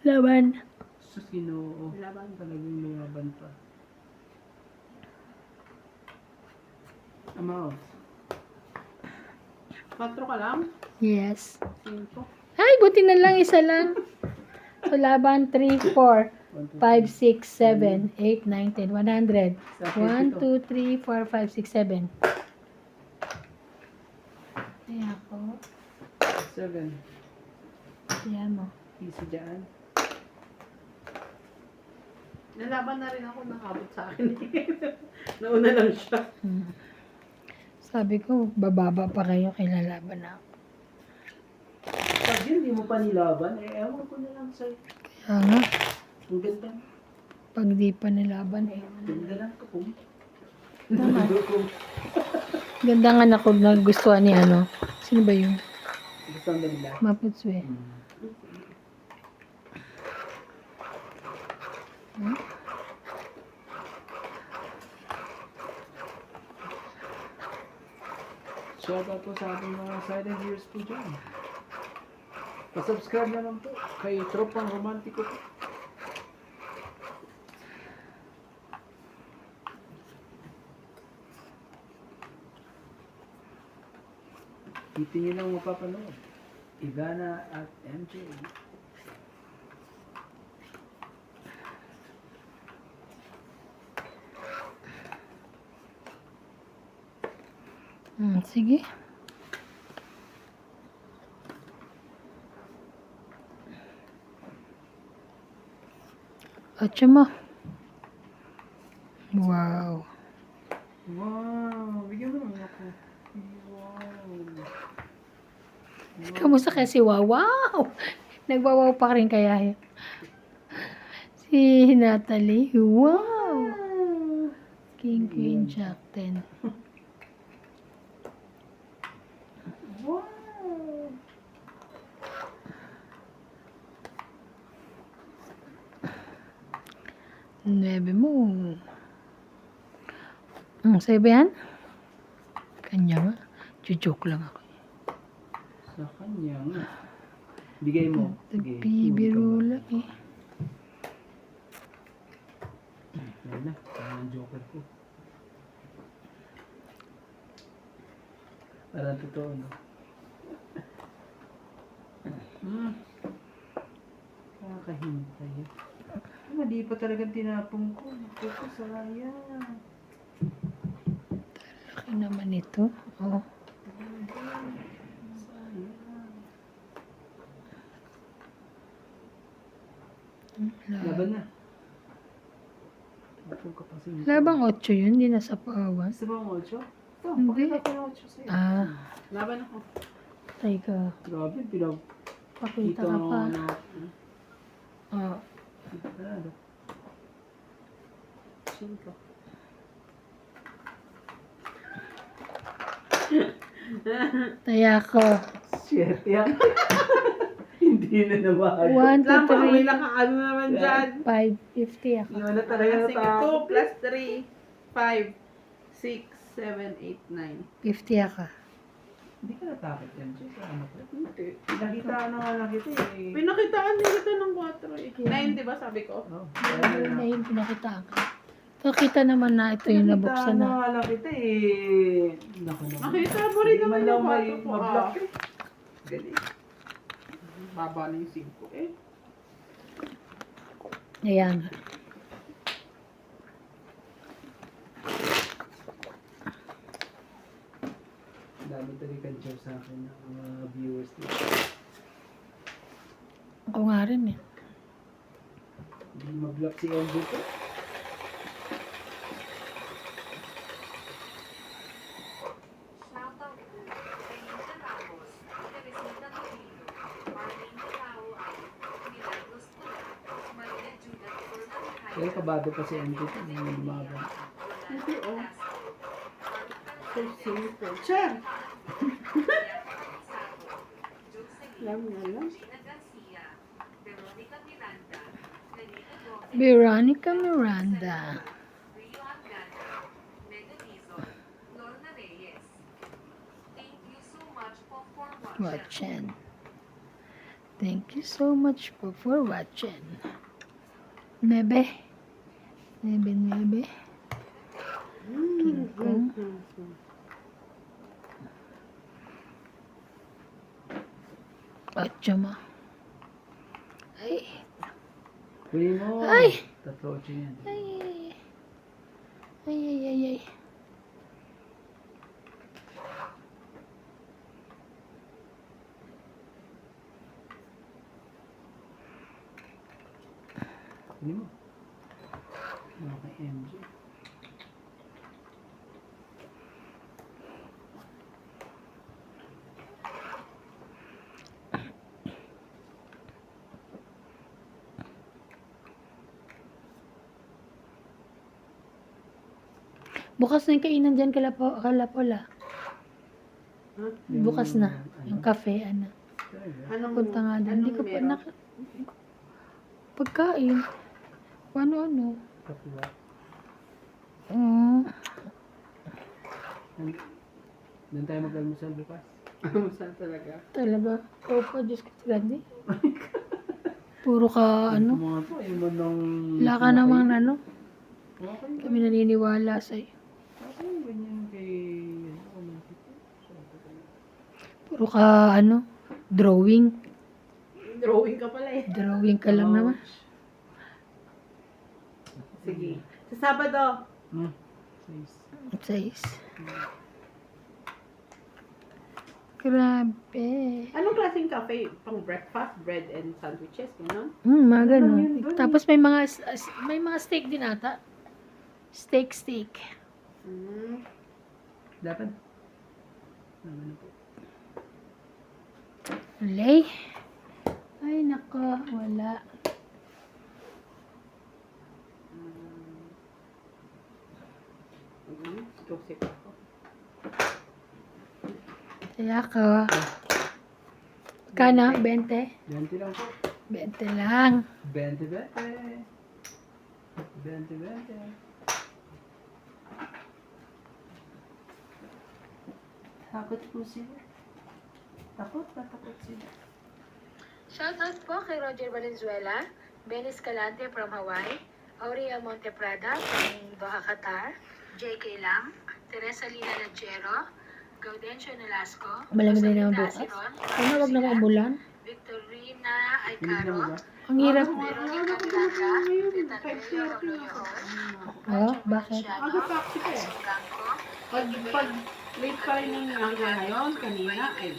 Laban. Sus, ginoo. Laban talagang lumaban pa. Amount. 4 ka lang? Yes. 5. Ay, buti na lang. Isa lang. So, laban 3, 4, 5, 6, 7, 8, 9, 10, 100. 1, 2, 3, 4, 5, 6, 7. Kaya ako. 7. Kaya mo. Easy dyan. Nalaban na rin ako, nakabot sa akin. Nauna lang siya. Sabi ko, bababa pa kayo, kilalaban na ako. Pag yun, di mo pa nilaban, ewan ko na lang sa'yo. Kaya nga, Ang ganda. pag di pa nilaban, Ganda lang ko kung. ganda nga na kung nagustuhan ni ano. Sino ba yun? Gusto ang ganda. Maputswe. Shoutout po sa ating mga silent viewers po dyan. Pa-subscribe naman po kay Tropang Romantiko po. Dito nyo lang mapapanood. Ivana at MJ. Sige. Ocho mo. Wow. Wow! Bigyan mo naman ako. Wow! Kamusta kaya si Wow? Wow! Nagwawaw pa rin kaya yun. Si Natalie. Wow! King, Queen, Jack, 10. Wow! 9 mo. Sa'yo ba yan? Kanya nga. Joke lang ako. Sa kanya nga. Bigay mo. Sige. Nagbibiro lang eh. Yan na. Parang ang joker ko. Parang totoo, no? Nakakahintay. Mali pa talagang tinapong ko. Ito ko, sayang. Laki naman ito. Oh. Laban na. Tapong ka pa sa inyo. Labang 8 yun, hindi nasa paawan. Gusto mo ang 8? Ito, Hindi. pakita ko yung 8 sa'yo. Ah, Laban ako. teka. Grabe, Pakita pinakita ka pa. ano. Oh. Ano? Cinco. Taya ko. Shit, yan. Hindi na naman. 1, 2, Lang pa, may 3, nakaano naman dyan. 5, 50 ako. Yun na talaga Sige, tao. 2 plus 3, 5, 6, 7, 8, 9. 50 ako. Hindi ka natakot yan, Jess. Ano ko? Hindi. Nakita na nga lang kita eh. Pinakitaan din kita ng 4 eh. 9, di ba sabi ko? Oh, May pinakitaan ka. Nakita naman na ito yung nabuksan Nakita na. na nga lang kita eh. Naku naman. Nakita mo rin naman yung 4 ko. mablock eh. Galing. Baba na yung 5 eh. Ayan. Dami talaga joke sa akin ng mga viewers dito. Ako nga rin eh. Hindi mablock si MJ ko. Shoutout po kay Linda Ramos, Teresita Torino, Marlene Tao, Milagros Tula, Maria Judith Fernandez, Kaya kabado pa si MJ ko. Hindi na lumaban. Hindi oh. So simple. Char! Alam nga lang. Gina Garcia, Veronica Miranda, Danita Gomez, Veronica Miranda. Rio Angana, Megan Dizon, Lorna Reyes. Thank you so much po for watching. Watching. Thank you so much for watching. Nebe. Nebe. King Kong. Ocho mo. Ay. Kunin mo. Ay! Tatlo ocho yan. Ay. Ay, ay, ay, ay. Kunin mo. Mga kay MJ. Bukas na yung kainan dyan kalapola. Huh? Bukas na. Yung cafe, ano. Talaga? Anong, Punta nga doon. Hindi ko pa meron? pagkain. Ano. Kapwa. Doon tayo mag-almusal bukas. Saan talaga? Talaga. Opo, Diyos ko grande. Puro ka, ano. Mga to, yung manong... Wala ka namang, ano. Okay. Kami naniniwala sa'yo. Okay, ganyan kay... Ano, Puro ka, ano. Drawing. Drawing ka pala eh. Drawing ka lang naman. Sige. Sa Sabado. Nice. Sais. Grabe. Anong klaseng cafe? Pang breakfast, bread and sandwiches, gano'n? Mga ganun. yun, doon. Tapos may mga steak din ata. Steak. Mm. Dapat? Ano po? Lay. Ay, nako. Wala. Joseph ako. Kaya ka. Kana? 20? 20 lang po. 20 lang. 20. 20. Takot po sila. Takot sila. Shoutout po kay Roger Valenzuela, Ben Escalante from Hawaii, Aurea Monteprada from Doha, Qatar, J.K. Lam, Teresa Lina Lagero, Gaudencio Nolasco, Malamig na naman Rosalinda bukas. Asiron, Ano, wag na umulan? Victorina Hindi Aycaro, naman ba? Ang hirap. Veronica Miranda, Vitanelio Royohon, Oh, bakit? Aga taxi ka eh. Blanco, Pag late pa rin yung hanggang ngayon, kanina, ay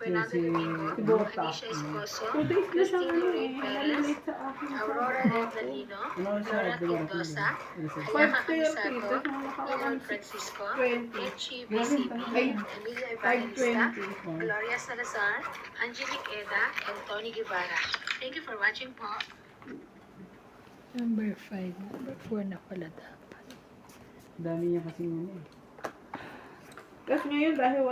Fernando Si- Domingo, si Bota. Alicia Escoso, 2 days na siyang Christine ano eh. Lorraine Perez, Nalilate sa akin. Aurora Rentalino, Ano sa Laura Abdullah? Mendoza, 5:30, Ayaka tapos Amisato, nung Leon nakakaroon Francisco, 20. Echi BCB, Ay, Emilia Evangelista, 5:20. Gloria Salazar, Angelique Eda, and Tony Guevara. Thank you for watching po. Number 5. Number 4 na pala dapat. Dami niya kasing ano eh. Tapos ngayon dahil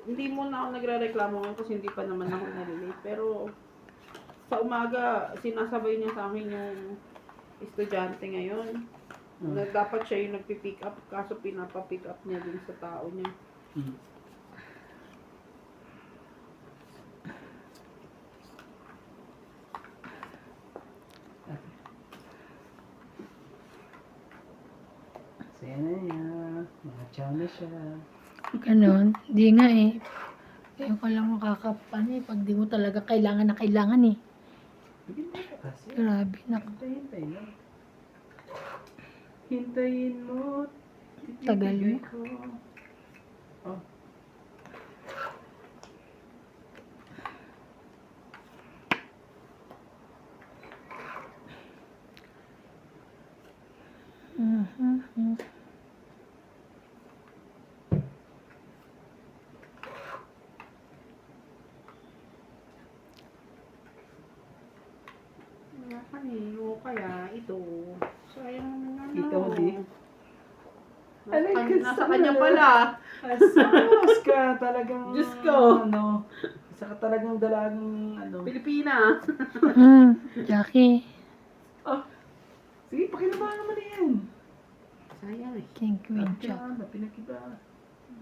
hindi muna ako nagre-reklamo ngayon kasi hindi pa naman ako nalilate. Pero sa umaga, sinasabay niya sa akin yung estudyante ngayon. Na dapat siya yung nagpipick up, kaso pinapapick up niya din sa tao niya. Hmm. Saya na niya. Mga chow na siya. Ganon. Di nga eh. Kaya ko lang makakapan eh. Pag di mo talaga kailangan na kailangan eh. Hintay ka kasi. Grabe. Hintay lang. Hintayin mo. Tagal mo. Titibigay ko. Oh. Mhm. Kanino kaya ito? Sayang naman. Ito, di? Alay, Nasa kasi kanya na. pala. Asas ka talagang, Diyos ko. ano, isa ka talagang dalagang, ano. Pilipina. Jackie. Oh, sige, pakilabangan mo na yan. Sayang eh. King Queen Jack. Yan, pinakiba.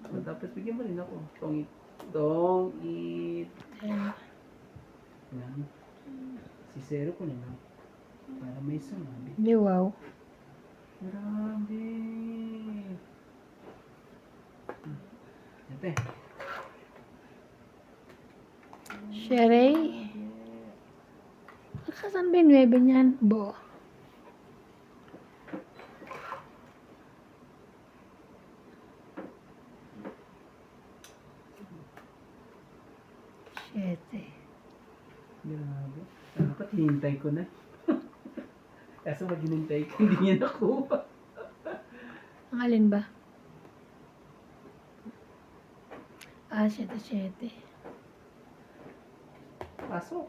Oh, dapat bigyan mo rin ako. Tongit. Tongit. Yan. Si Zero ko na lang. Para may sumabi. Di wow. Grabe. Ate. Sherry. Saan ba yung 9 niyan? Bo. Siyete. Grabe. Dapat hintay ko na. Kaso pag hinintay ko, hindi niya nakuha. Ang alin ba? Ah, 7. Pasok.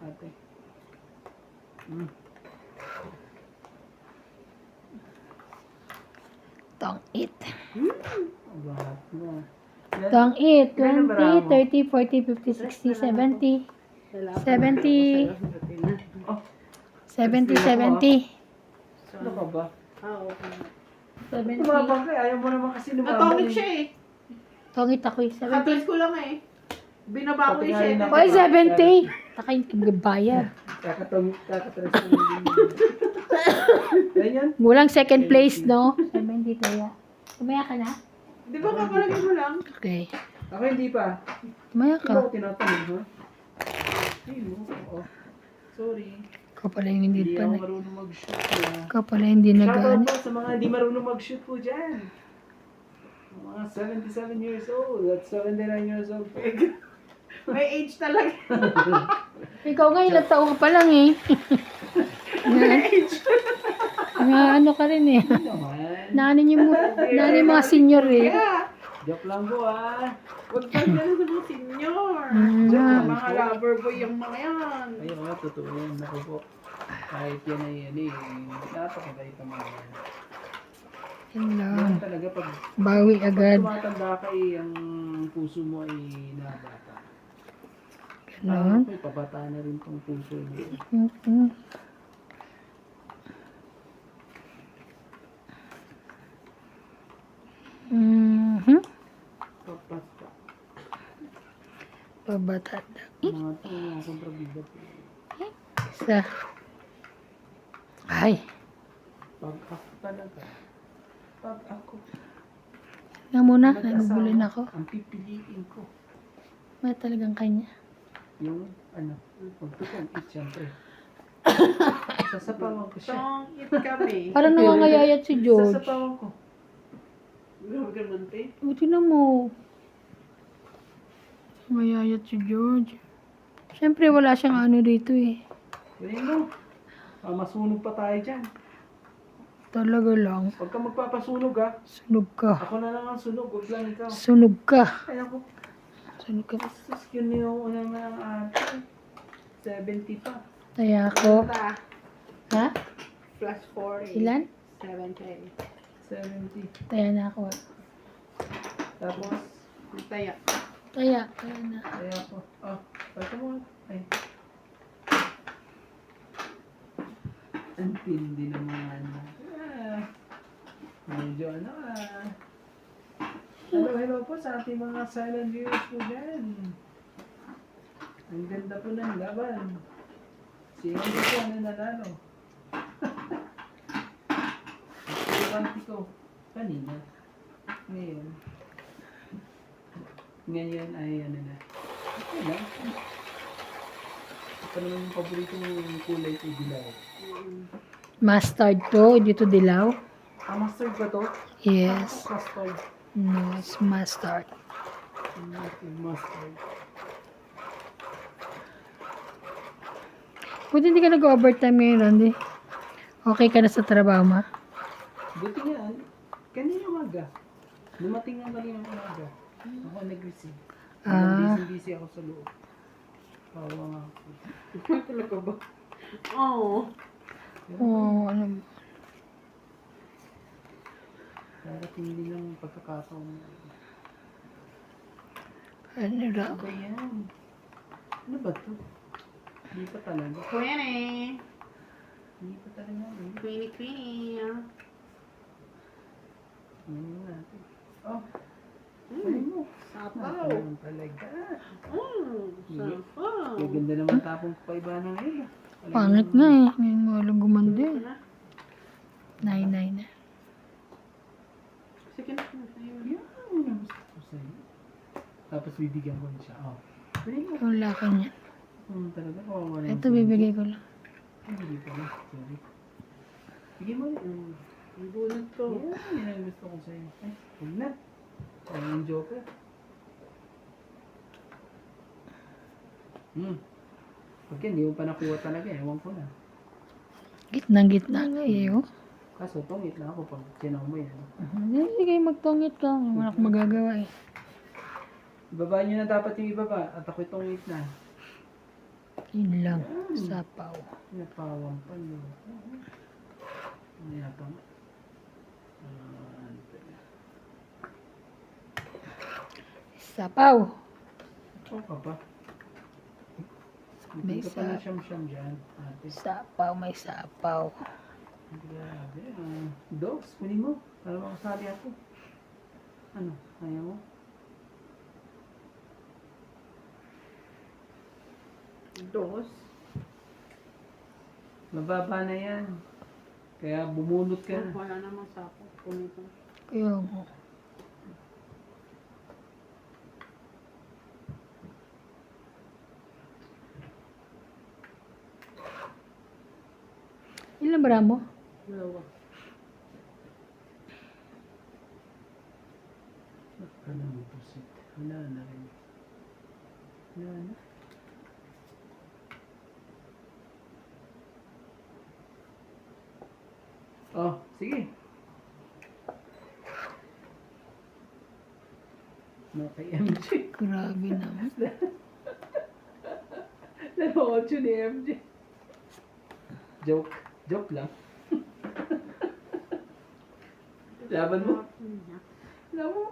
Ate. Tong it. Ang lahat mo. Tong it. Ilan ang 20, baramo? 30, 40, 50, 60, 70. 70. Oh, 70, 70. ano ka ba? Ah, okay. 70. Tumabang ka. Ayaw mo naman kasi lumabang. Natonic siya eh. Tongit ako eh. 70. Katris ko lang eh. Binaba ko yung Pati nga 7. rin Oy, 70. Taka yung bayad. Kakatalis mo yung ganyan. Mulang second place, no? 70 kaya. Tumaya ka na? Di ba kapalagay mo lang? Okay. Ako hindi pa. Tumaya Hindi ako ka. tinatanong, ha? Hindi mo. Oo. Sorry. Ikaw pala yung hindi Hindi pa ako na. marunong mag-shoot na. Ikaw pala hindi Shoutout nag-ano. po sa mga hindi marunong mag-shoot po dyan. Mga 77 years old at 79 years old. May age talaga. Ikaw nga, ilang taong ka pa lang eh. Nga ano ka rin eh. Hindi naman. Nanin yung mga senior eh. Kaya, Joke lang po, ha? huwag kang gano'n sa mga senior. Mm. Mga lover boy yung mga yan. Ayun nga, totoo yan. Naku po. Kahit yan ay yan eh. Napakabait ang mga yan. Yun lang. Yan talaga pag Bawi agad. tumatanda ka eh, ang puso mo ay nabata. Ganon. May pabata na rin tong puso mo. Mhm. Mhm. Papasta. Pabata daw. Mga ito, mga kontrabida po. Isa. Ay. Pag ako talaga. Pag ako. Na muna, nag-asawa, nagubulin ako. Ang pipiliin ko. May talagang kanya. Yung ano, pagtukong it syempre. Sasapawan ko siya. Song it kami. Parang nangangayayat si George. Sasapawan ko. Huwag ka mante. Buti na mo. Nangangayayat si George. Siyempre wala siyang ano dito eh. Ganyan mo. Masunog pa tayo dyan. Talaga lang. Huwag ka magpapasunog ha. Sunog ka. Ako na lang ang sunog, huwag lang ikaw. Sunog ka. Kaya ko, Sunog ka. sus, yun yung una na ang ate. 70 pa. Taya ako. Ta, Ha? plus 4. Ilan? 70. 70. Taya na ako. Tapos, Taya. Kaya na. Kaya po. Oh, pagka mo. Ay. Ang tindi ng mga anak. Medyo ano ah. Hello po sa ating mga silent viewers po dyan. Ang ganda po ng laban. Si Andy po ano nanalo. Ito ko kanina. Ngayon ay ano na. Okay lang. Ito naman yung paborito yung kulay ko dilaw. Mustard to, dito dilaw. Ah, mustard ba to? Yes. Mustard. No, it's mustard. Mustard. Buti hindi ka nag-overtime ngayon, Randy. Okay ka na sa trabaho, ma? Buti nga, kanina umaga. Dumating nga kanina umaga. Ako nag-receive. Busy ako sa loob. Kawa nga ako. Talaga ba? Oo. Oh, ano. Darating din ang pagkakataon. Ano raw? Ano ba yan? Ano ba to? Hindi pa talaga. Queenie. Hindi pa talaga. Queenie. Ano natin? Oh! Ano mo? Sapaw. Ano talaga? Sapaw. Kaya ganda naman tapong paiba na ngayon. Pangit nga eh. Ngayon mo alam gumanda eh. 9-9 na. Sige na. Ayun. Yan ang gusto ko sa'yo. Tapos bibigyan ko na siya. Oh. Bili mo. Wala ka niya. Talaga, kawawa na. Ito bibigay ko lang. Bibigay ko na. Sorry. Bigyan mo na. Ang bunot ko. Yan ang gusto ko sa'yo. Ay, huwag na. Ay, yung joker. Pag yan, di mo pa nakuha talaga. Ewan ko na. Gitnang-gitna nga eh, oh. Kaso, tungit na ako pag sinaw mo yan. Hindi kayo magtungit ka. Wala akong magagawa eh. Ibaba nyo na dapat yung ibaba. At ako'y tungit na. Yun lang. Sapaw. Napawang pa nyo. Ano pa nga? Sapaw. Oo ka pa. May Hindi ka pa na siyam-siyam dyan. Ate. Sapaw, may sapaw. Grabe. Dogs, kunin mo. Para makasali ako. Ano? Ayaw mo? Dos. Mababa na yan. Kaya bumunot ka na. Wala namang sapaw. Kunin ko. Kaya mo. Ilan ba mo? Dalawa. Wala mo pusit. Wala na rin. Wala na. Oh, sige. No, kay MJ. Grabe naman. Nanood yun ni MJ. Joke. Joke lang. Laban mo. Alam mo.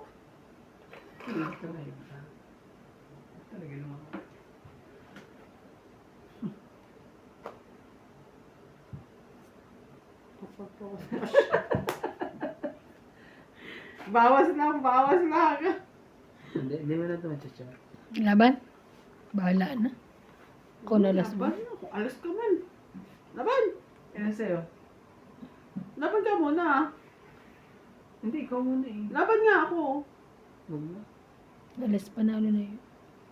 Talaga naman. Bawas lang, bawas lang. Hindi mo na ito matcha-chat. Laban? Bahala na. Kung nalas mo. Laban na. Alas ka man. Laban. Ano sa'yo? Laban ka muna. Hindi, ikaw muna eh. Laban nga ako. Huwag na. Nalas panalo na yun.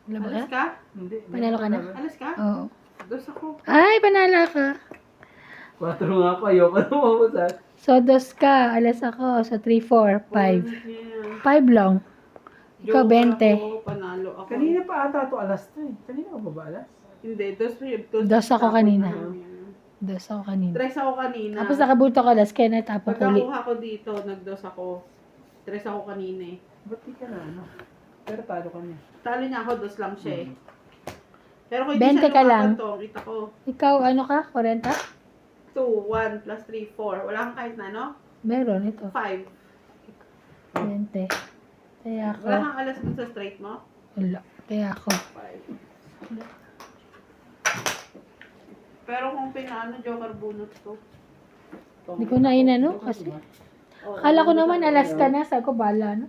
Laban Alas ka? ka? Hindi. Panalo ka na? Alas ka? Oo. Dos ako. Ay, panalo ka. 4 nga ako. Ayoko na mamasal. So, dos ka. Alas ako. So, 3, 4, 5. 5 lang. Ikaw, 20. Ako, panalo ako. Kanina pa ata ito alas 3. Kanina ka ba ba alas? Hindi, dos. Dos ako kanina. Dos ako kanina. Tres ako kanina. Tapos nakabuto ka alas. Kaya natapon ko ulit. Pagkakuha ko dito, nagdos ako. Tres ako kanina eh. Ba't di ka na ano? Pero talo ka niya. Talo niya ako, dos lang siya eh. Pero kung 20 hindi siya ka lang. lumakantong, ita ko. Ikaw, ano ka? 40? 2, 1 plus 3, 4. Wala kang kahit na, no? Meron ito. 5. 20. Kaya ako. Wala kang alas dun sa straight mo? Wala. Kaya ako. 5. Pero kung pinaano, joker bunot to. Hindi ko na inano kasi. Akala ko naman alas ka na. Sabi ko, bala na.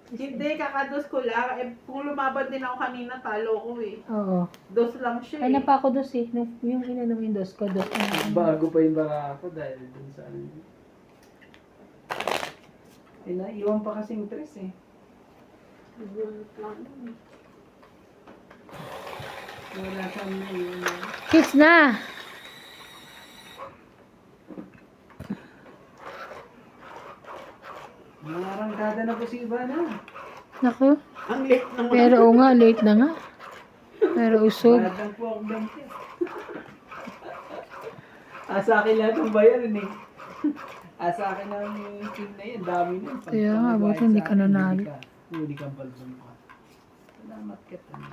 Hindi, kakados ko lang. Eh, kung lumaban din ako kanina, talo ko eh. Oo. Dos lang siya Ay, eh. pa ako dos eh. Yung inano yung dos ko. Dos na. Bago pa yung baka ako dahil dun sa ano. Eh, naiwan pa kasing tres eh. Bunot lang yun eh. Wala siyang naiwan. Kiss na! Mga rangkada na po si Ivana. Naku. Ang late naman. Pero oo nga, late na nga. Pero usog. Parang po ang dante. Sa akin lahat ng bayan eh. Sa akin lang yung team na yan. Dami na. Pag Kaya nga, pag- buti hindi sa ka akin, nanalo. Huli kang balbon ka. Salamat ka tayo.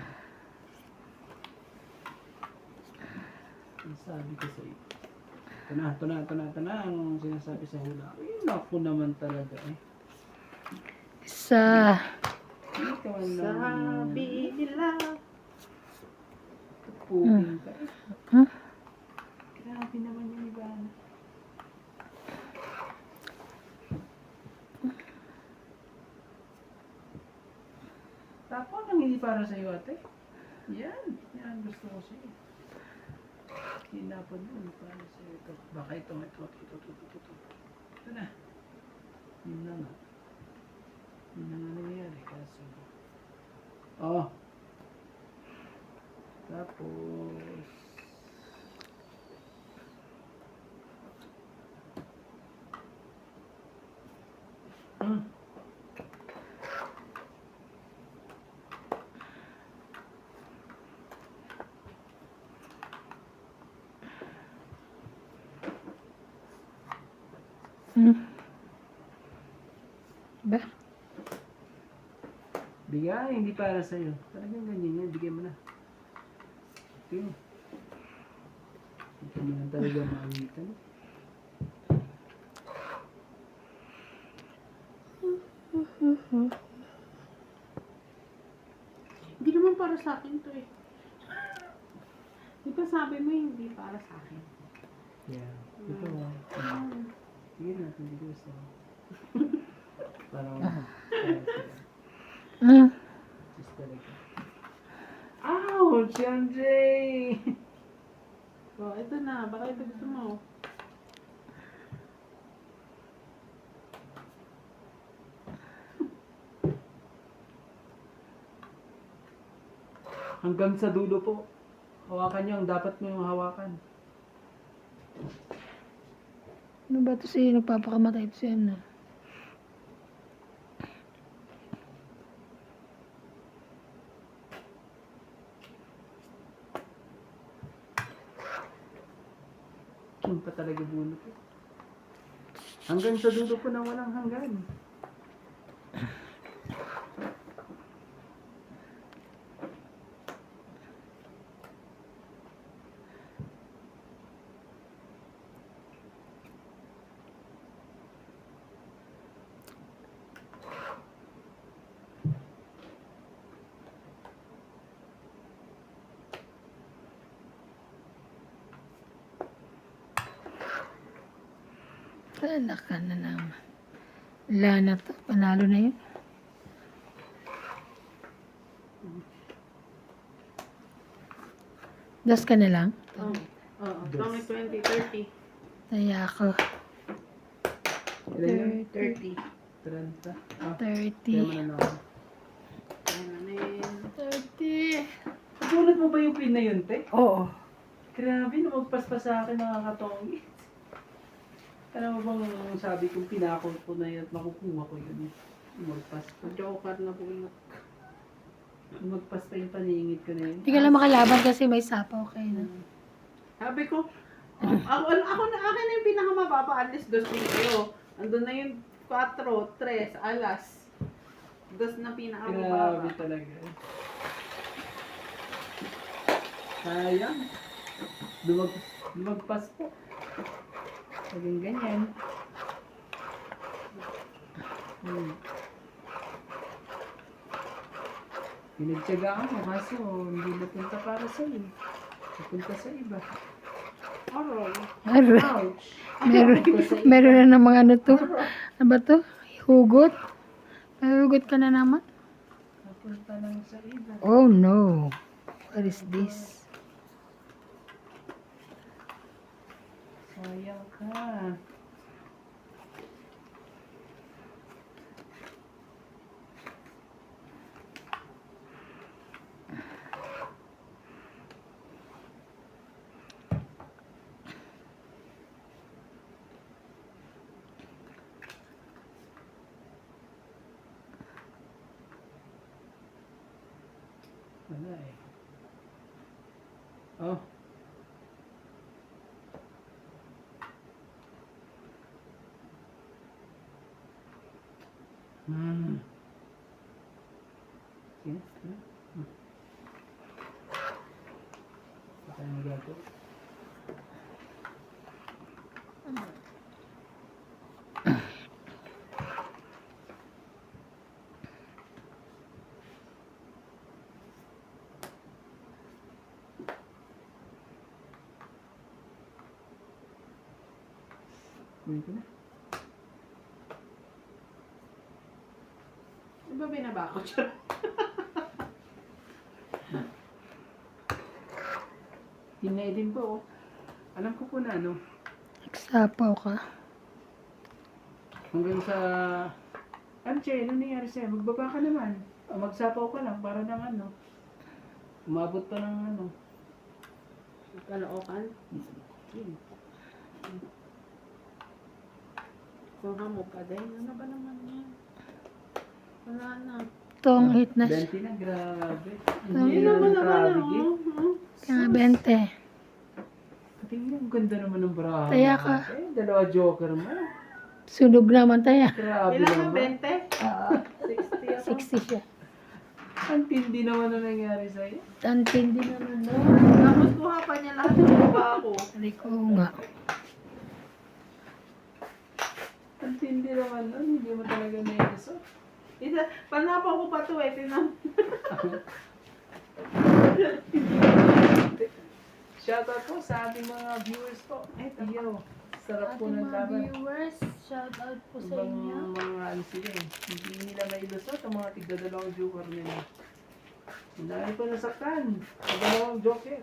Ang sabi ko sa iyo. Ito na ang sinasabi sa hula. Ay, naku naman talaga eh. Isa. Ikaw ang Sabi nila. puging ka eh. Huh? Grabe naman yung Ivana. Tapos nang hindi para sa iyo ate. Yan gusto ko sa iyo. Hinapon mo para sa iyo ito. Baka ito. Ito na. Yun na nga. Yun na nga nangyayari kaso. Oh. Tapos. Ba? Bigay, hindi para sa'yo. Talagang ganyan yan, bigay mo na. Okay. Hindi mo na talaga maamitan. Hindi naman para sa akin to eh. Di ba sabi mo hindi para sa akin? Yeah. Ito. Sige na, hindi ko gusto. Parang, just talaga. Ouch, MJ! Oh, ito na. Baka ito gusto mo. Hanggang sa dulo po. Hawakan niyo ang dapat mo yung hawakan. Ano ba ito si nagpapakamatay ito si ano? Yun pa talaga bunot eh. Hanggang sa dulo po na walang hanggan. Wala ka na naman. Wala na to. Panalo na yun. Das ka na lang? Oo. Dos. Kami 20, 30. Kaya ako. Ilan yun? 30. 30. Ah, 30. kaya mo na ako. Ano na yun? 30. Napulot mo ba yung pin na yun, te? Oo. Grabe, lumagpas pa sa akin nakakatongi. Alam mo bang sabi kong pinakot ko na yun at makukuha ko yun. Lumagpas pa. Joker na bunot. Lumagpas pa yung paningit ko na yun. Hindi ka lang makalaban kasi may sapaw kayo na. Sabi ko, ako na akin na yung pinakamababa, at least dos din kayo. Andun na yung 4, 3, alas. Dos na Grabe pinakamababa. talaga. Sayang. Lumagpas po. Naging ganyan. Pinagtyagaan mo, kaso hindi napunta para sa iyo. Napunta sa iba. Aroy. Aray. Ouch! Meron na ng mga ano to. Ano ba to? Hugot. May hugot ka na naman. Napunta lang sa iba. Oh no. What is this? Sayang ka. Wala eh. Oh. Hmm. Sige. Baka yung gagawin. Kunin ko na. Di ba binaba ko siya? Hinay din po oh. Alam ko po na ano. Nagsapaw ka. Hanggang sa... Che, ano nangyari sa'yo? Magbaba ka naman. Magsapaw ka lang para ng ano. Umabot pa ng ano. Kalookan. Kung mo pa din, ano ba naman yan? Wala na. Itong hit na siya. 20 na, grabe. Hindi naman naman ako. Kaya 20. Tingnan, ang ganda naman ng baraha. Taya ka. Eh, dalawa joker mo. Sunog naman tayo. Grabe Ilan na naman. 20? Ah, 60 ako. 60 siya. ang tindi naman na nangyari sa'yo. Ang tindi naman no. Tapos kuha pa niya lahat ng baba ko. Sabi ko nga. Ang tindi naman nun, hindi mo talaga na-iso. Isa, panapaw ko pa to eh. Tinan. Shoutout po sa ating mga viewers po. Eh, tiyo. Sarap po ng laban. viewers, shout out po Ibang mga ano sila eh. Hindi nila mailusot ang mga tigdadalawang joker nila. Ang dami po nasaktan. Ang dalawang joker.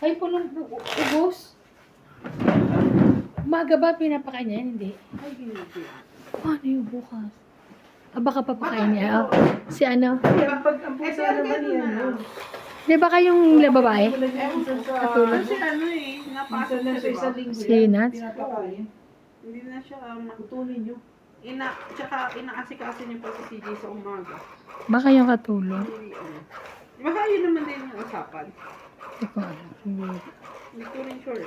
Ay, pulong ubos. Umaga ba pinapakain niya? Hindi. Ay, ginagawa. Paano yung bukas? Ah, baka papakain niya. Ah, si ano? Kaya pag ang pusa naman yan, no? Di ba kayong babae? Minsan sa... Kasi ano eh, Minsan napasok lang siya sa diba? isang linggo Si yan. Nats? Pinapakain. Hindi na siya, Kutunin nyo. tsaka inaasikaso niya pa si CJ sa umaga. Baka yung katulong. Hindi, ano. Baka yun naman din yung usapan. Hindi ko alam. Hindi. Hindi ko rin sure.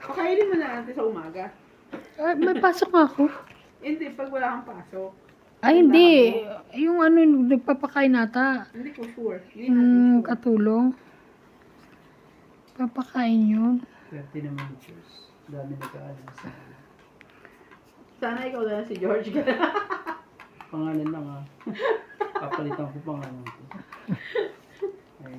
Pakainin mo na natin sa umaga. Ay, may pasok nga ako. Hindi, pag wala kang pasok. Ay, hindi. Yung ano, nagpapakain nata. Hindi ko sure. Hindi natin sure. Katulong. Papakain yun. Swerte naman ni Diyos. Dami nagkaalam sa Sana ikaw na si George ka. pangalan lang ha. Papalitan ko pangalan ko. Ay,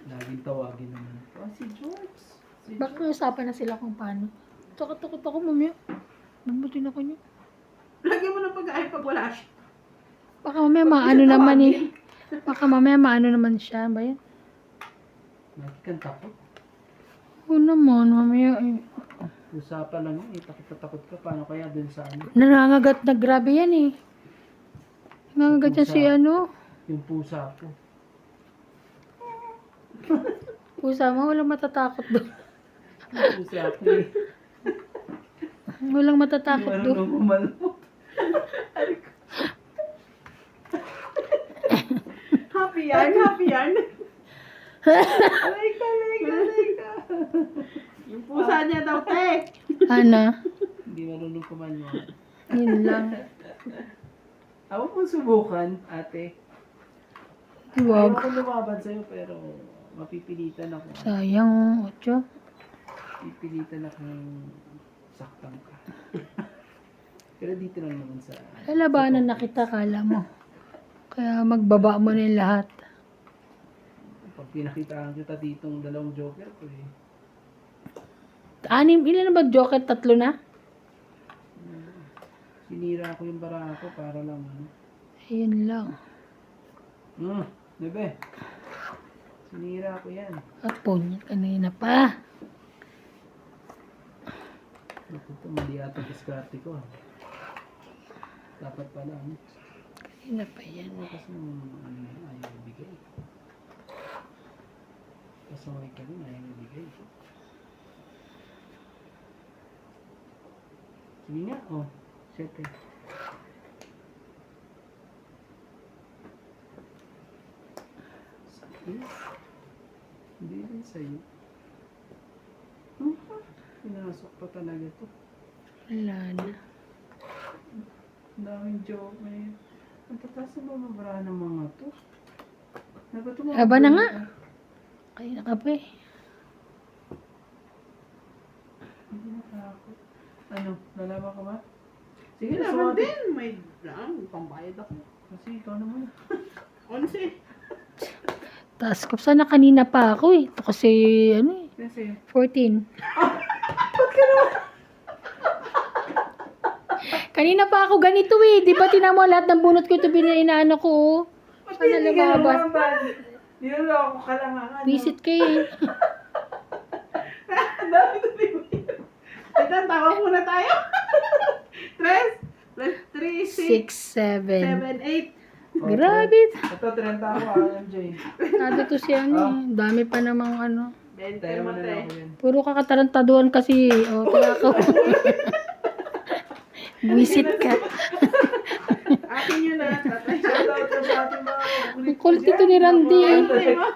laging tawagin naman. Oh, si George. Si Baka may usapan na sila kung paano. Takot ako, mamaya. Mabutin ako niya. Lagyan mo ng pag-aay pag wala siya. Baka mamaya maano naman eh. Baka mamaya maano naman siya. Ba yan? Lagi kang takot. Oo naman, mamaya eh. Usapan lang yun eh. Takot na takot ka. Paano kaya dun sa ano? Nangangagat na grabe yan eh. Nangangagat yan si ano. Yung pusa ko. Pusa mo, walang matatakot doon. Yung pusa ko eh. Walang matatakot Yung doon. marunong kumalmo. Happy yarn, happy yarn. Aray ka, aray ka, aray ka. Yung pusa niya daw, te. Ana, Hindi marunong kumalmo. yun lang. Ako po subukan, ate. Huwag. Ayaw ko lumaban sa'yo pero mapipilitan ako. Sayang, Ocho. Pipilitan akong saktan ka. Pero dito lang naman sa... Lalabanan na kita, kala mo. Kaya magbaba mo na yung lahat. Pag pinakitaan kita ditong dalawang joker ko eh. Ilan na ba joker? 3 na? Sinira ko yung bara ko para lang ano. Ayun lang. Bebe. Sinira ko yan. Apon, kanina pa. Ito, mali ata diskarte ko. Dapat pala, ano? Kanina pa yan. Kasi ayaw ibigay. Kasaway ka rin, ayaw ibigay. Sige nga, oh. Siyete. Sakit. Hindi rin sa'yo. Pinasok pa talaga to. Wala na. Ang daming joke na yun. Ang tatas na ba mabara ng mga to? Dapat ito Aba na nga. Kaya ka pa eh. Hindi nakakot. Ano? Lalaban ka ba? Sige Sige na, naman sumati. din. May pambayad ako. Kasi ikaw naman. 11. Taas ko. Sana kanina pa ako eh. Ito kasi, ano eh, Kasi, 14. Kanina pa ako ganito eh. Di ba tinamo lahat ng bunot ko ito inaano ko oh. Sana lumabas. Niloloko ka lang ang ano. Visit kayo eh. Ang dami na din. Ito, tawag muna tayo. 3 plus 3, 6, 7, 6, 7. 8. Grabe. Ito, 30 ako, MJ. Nado to siya ano eh. Dami pa namang ano. 20 Tayo mo mo na lang ako te. yan. Puro kakatarantaduan kasi. O, kaya ako. Visit ka. Akin yun na. Tatay. Shoutout ka sa ating mga Ang kulit ito ni Randy eh. Tatay mo.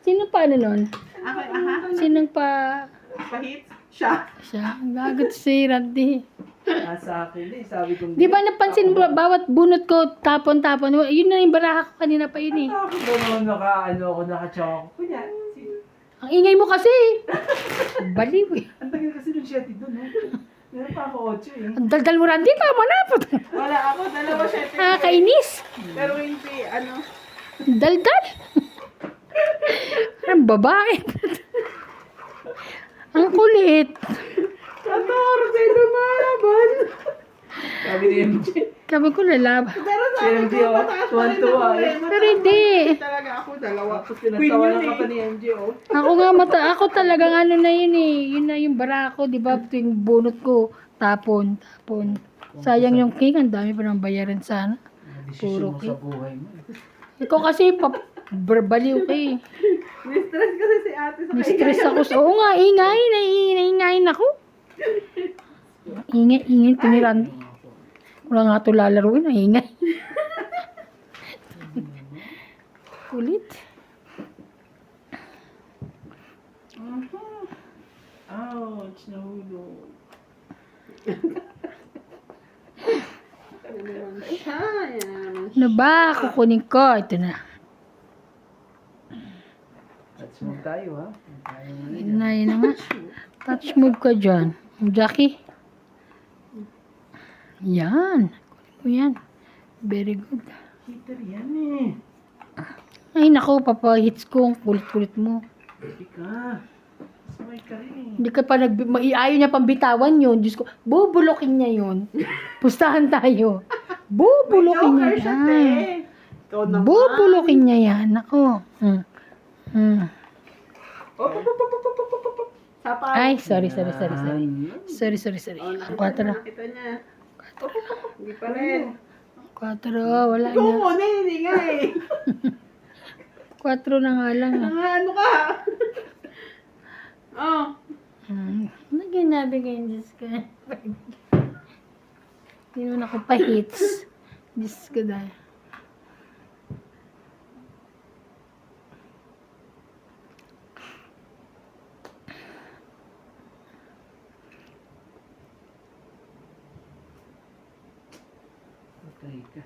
Sino pa ano nun? Ako, aha. Sinong pa Pahit. Siya. siya? Ang gagot si Randy. Sa akin eh, sabi kong... Di ba napansin mo, bawat bunot ko, tapon-tapon. Yun na yung baraha ko kanina pa yun eh. Ako ba naman naka-choco? Kunya, Ang ingay mo kasi. Baliw eh. ang tagal kasi nung siyete doon, no? Meron pa ako 8 eh. Ang daldal mo Randy, tama na. Wala ako. Dalawa siya. Nakakainis. Pero hindi, ano. Daldal. Ang babae. Ang kulit. 14 lumalaban. Sabi ni MJ. Sabi ko lalaban. Pero Si sabi MJ, ko, oh, mataas pa rin tuwan-tuwa, ako eh. eh. Pero hindi. Talaga ako, dalawa. Tapos Queen pinagtawanan yun ka eh. pa ni MJ, oh. Ako talagang ano na yun eh. Yun na yung bara ko, di ba? Tuwing bunot ko, tapon. Sayang yung king, ang dami pa ng bayaran sana. Desisyon mo Puro sa buhay mo. Ikaw kasi, baliw ka eh. Ni-stress kasi si ate sa Ni-stress ako. Oo nga, ingay. Naingayin ako. Ingay ito ni Randy. Wala nga ito lalaruin, ingay. Kulit. Ouch, nahulog. Ano naman siya? Yan naman siya. Ano ba? Kukunin ko. Ito na. Let's move tayo, ha? Tayo muna Yun na, yun na nga. Touch move ka dyan. Jackie. Yan. Kunin mo yan. Very good. Hitter yan eh. Ay, nako, papa-hits ko. Ang kulit-kulit mo. Hindi ka. Samay ka rin eh. Hindi ka pa ayaw niya pang bitawan yun. Diyos ko, bubulokin niya yun. Pustahan tayo. Bubulokin niya Joker siya, yan. te. Ikaw naman. Bubulokin niya yan. Nako. Sapa. Ay, sorry. Yan. Sorry. Oh, Ang 4. nakita niya. Hindi pa rin. 4. Wala Ikaw na. muna, hindi nga eh. 4 na nga lang. Ano ka? Oh. Ano ginabi ngayon, Diyos ko? Hindi naman ako pa-hits. Diyos ko dahil. Patay ka.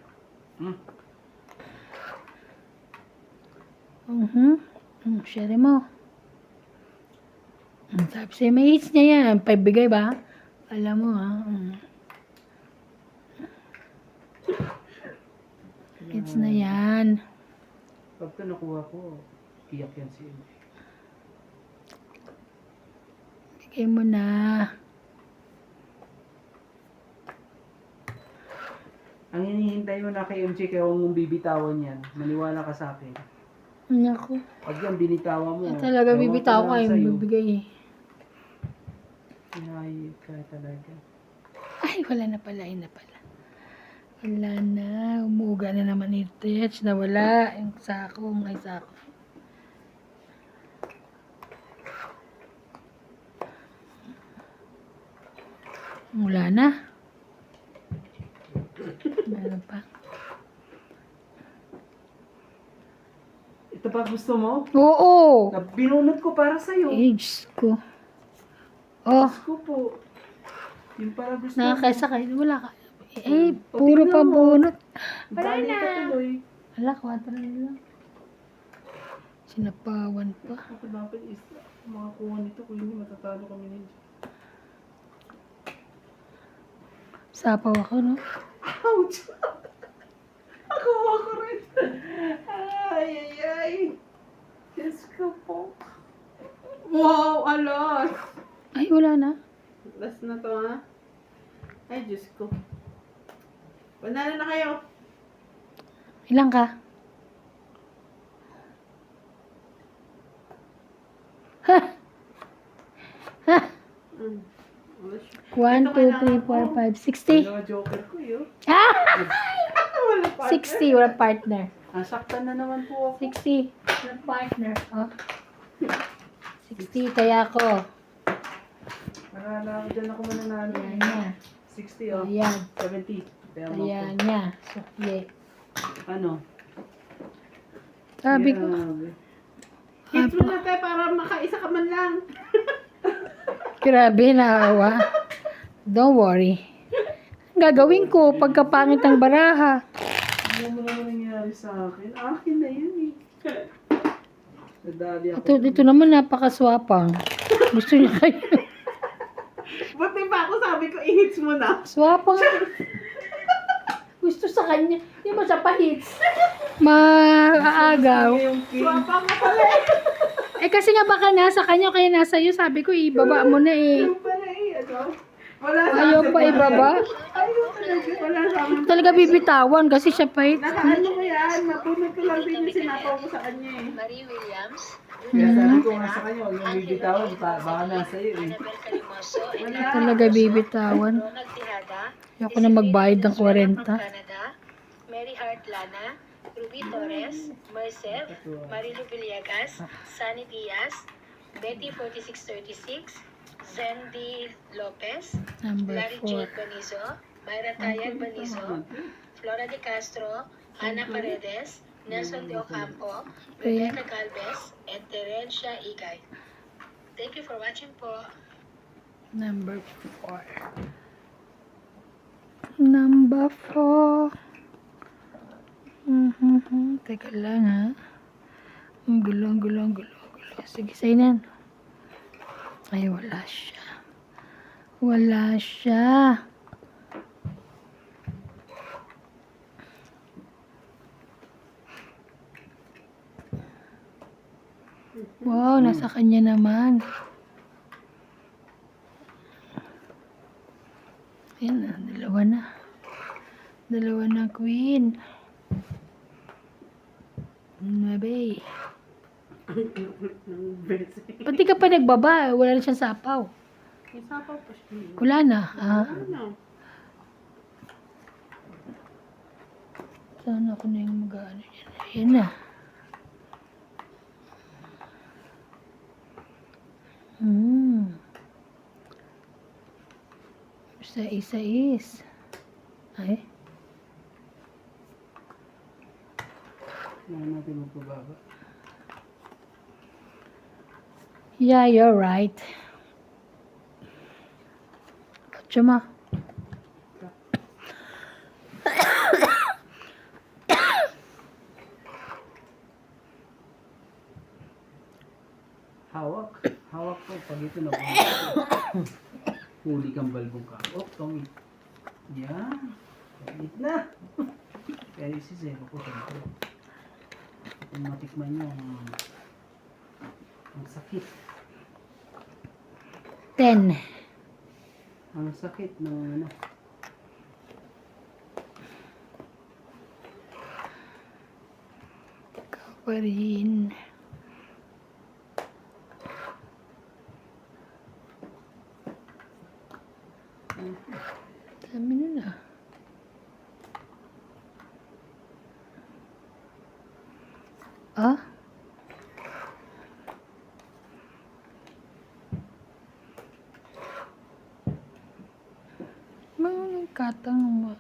Share mo. Sabi sa'yo, may hits niya yan. 5 bigay ba? Alam mo ha. It's na yan. Pag ito nakuha ko, iyak yan si MJ. Bigay mo na. Ang hinihintay mo na kay MJ kaya huwag mong bibitawan yan. Maniwala ka sa akin. Naku. Pag yan binitawan mo, Talaga ewan ko bibitaw ko lang kayo sa'yo. bibigay eh. Hinahayip ka talaga. Ay, wala na pala. Ayun na pala. Wala na. Umuga na naman ito. Nawala. Yung sako. Ay, sako. Wala na. Meron pa. Ito ba gusto mo? Oo. Binunot ko para sa'yo. Eh, Diyos ko. Oh, Gusto ko po. Yung para gusto mo. nakakasakay. Wala ka. Eh, O, puro tingnan pa mo. bunot. Bali ka tuloy. Wala, 4 na lang. Sinapawan pa. Ako dapat is makakuha nito kung hindi matatalo kami ninyo. Sapaw ako, no? Ouch! Ako rin. Ay, ay, ay. Diyos ko po. Wow, alas. Ay, wala na. Last na to, ha? Ay, Diyos ko. Panalo na kayo. Ilang ka? Mm. Alas. 1, 2, 3, 4, 5, 60. Ano joker ko yun? Ah! Wala pa. 60, wala partner. Nasaktan na naman po ako. 60, wala partner. Oh. 60, kaya ako. Manala ako dyan ako mananalo. Ayan niya. 60 oh. Ayan. 70. Kaya mo Ayan niya. Sukye. Ano? Sabi ko. Grabe. Hit mo na tayo para makaisa ka man lang. Grabe, naawa. Don't worry. Ang gagawin ko pagkapangit ang baraha. Ano mo naman nangyari sa akin? Akin na yun eh. Nadali ako. Ito naman napakaswapang. Gusto niya kayo. Buti pa ako sabi ko, i-hits mo na. Swapang. Gusto sa kanya. Hindi mo siya pa-hits. Maaagaw. Yung king. Swapa ka pala eh. Eh kasi nga baka nasa kanya kaya nasa iyo. Sabi ko ibaba mo na eh. Yung pala eh, ano? Wala sa Ayaw akin pa ibaba. Ayaw talaga. Wala sa akin. Talaga bibitawan kasi siya pa-hits. Nakaano ko yan, napunod ko lang din yung sinapaw ko sa kanya eh. Marie Williams, Kaya sabi ko nga sa kanya, huwag yung bibitawan. Baka nasa iyo eh. Annabel Calimoso, and Talaga bibitawan. Ronald Tejada, Ayoko na magbayad ng 40. Canada, Mary Hart Lana, Ruby Torres, Merced, Marilu Villegas, Sunny Diaz, Betty 4636, Zendy Lopez, Number Larry 4. Jade Banizo, Myra Tayag Banizo, Flora de Castro, Ana Paredes, Nelson de Ocampo, Rebecca Galvez, and Terencia Igay. Thank you for watching po. Number 4. Number 4. Teka lang ha. Ang gulo. Sige, sainan. Ay, wala siya. Wala siya. Wow, nasa kanya naman. Ayan na, dalawa na. Dalawa na, queen. Nabe. Pati ka pa nagbaba, wala na siyang sapaw. May sapaw pa siya. Wala na, ha? Ano? Sana ako na yung mag-ano yan. Ayan na. Isa is. Ay. Kaya natin magpababa. Yeah, you're right. Chuma. Hawak. Hawak ko pag ito na. Huli kang balbong ka. Oh, Tommy. Yan. Kalit na. Kaya si Zero po siyempre. Kung matikman nyo ang sakit. 10. Ang sakit ng ano. Ikaw pa rin. Dami na na. Ah? Mga nagkatang mo.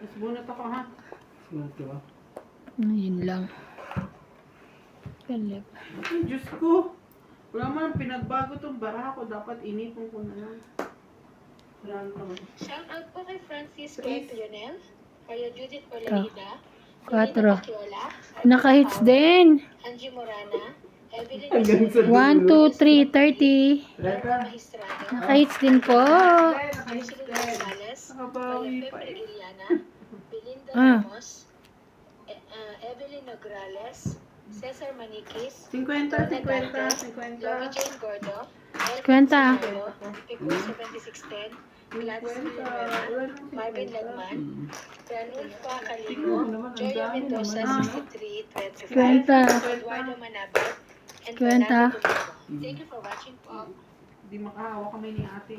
Mas bunot ako ha. Sunod ka ba? Yun lang. Kalip. Ay, Diyos ko. Wala man, pinagbago tong bara ko. Dapat inipon ko na lang. Wala naman. Shout out po kay Francis Please. K. Lionel, Maria Judith Polanida, Quatro. Paciola, Naka-hits din. Angie Morana, Evelyn Hanggang sa 1, 2, 3, 30. Norma Magistrado, Naka-hits din po. Maricel Gonzales, Nakabawi Maria pa Pepe eh. Iliana, Belinda Ah. Ramos, Evelyn Nograles, Cesar Maniquis, 50, 50, 50. Lori Jane Gordo, Kwenta. Pico 7610, Gladys Rivera, Marvin Lagman, Ranulfa Caligo, Joya Mendoza, 6325, Kwenta. Eduardo Manabat, and Kwenta. Fernando Domingo. Thank you for watching po. Hindi makahawa kami ni ate.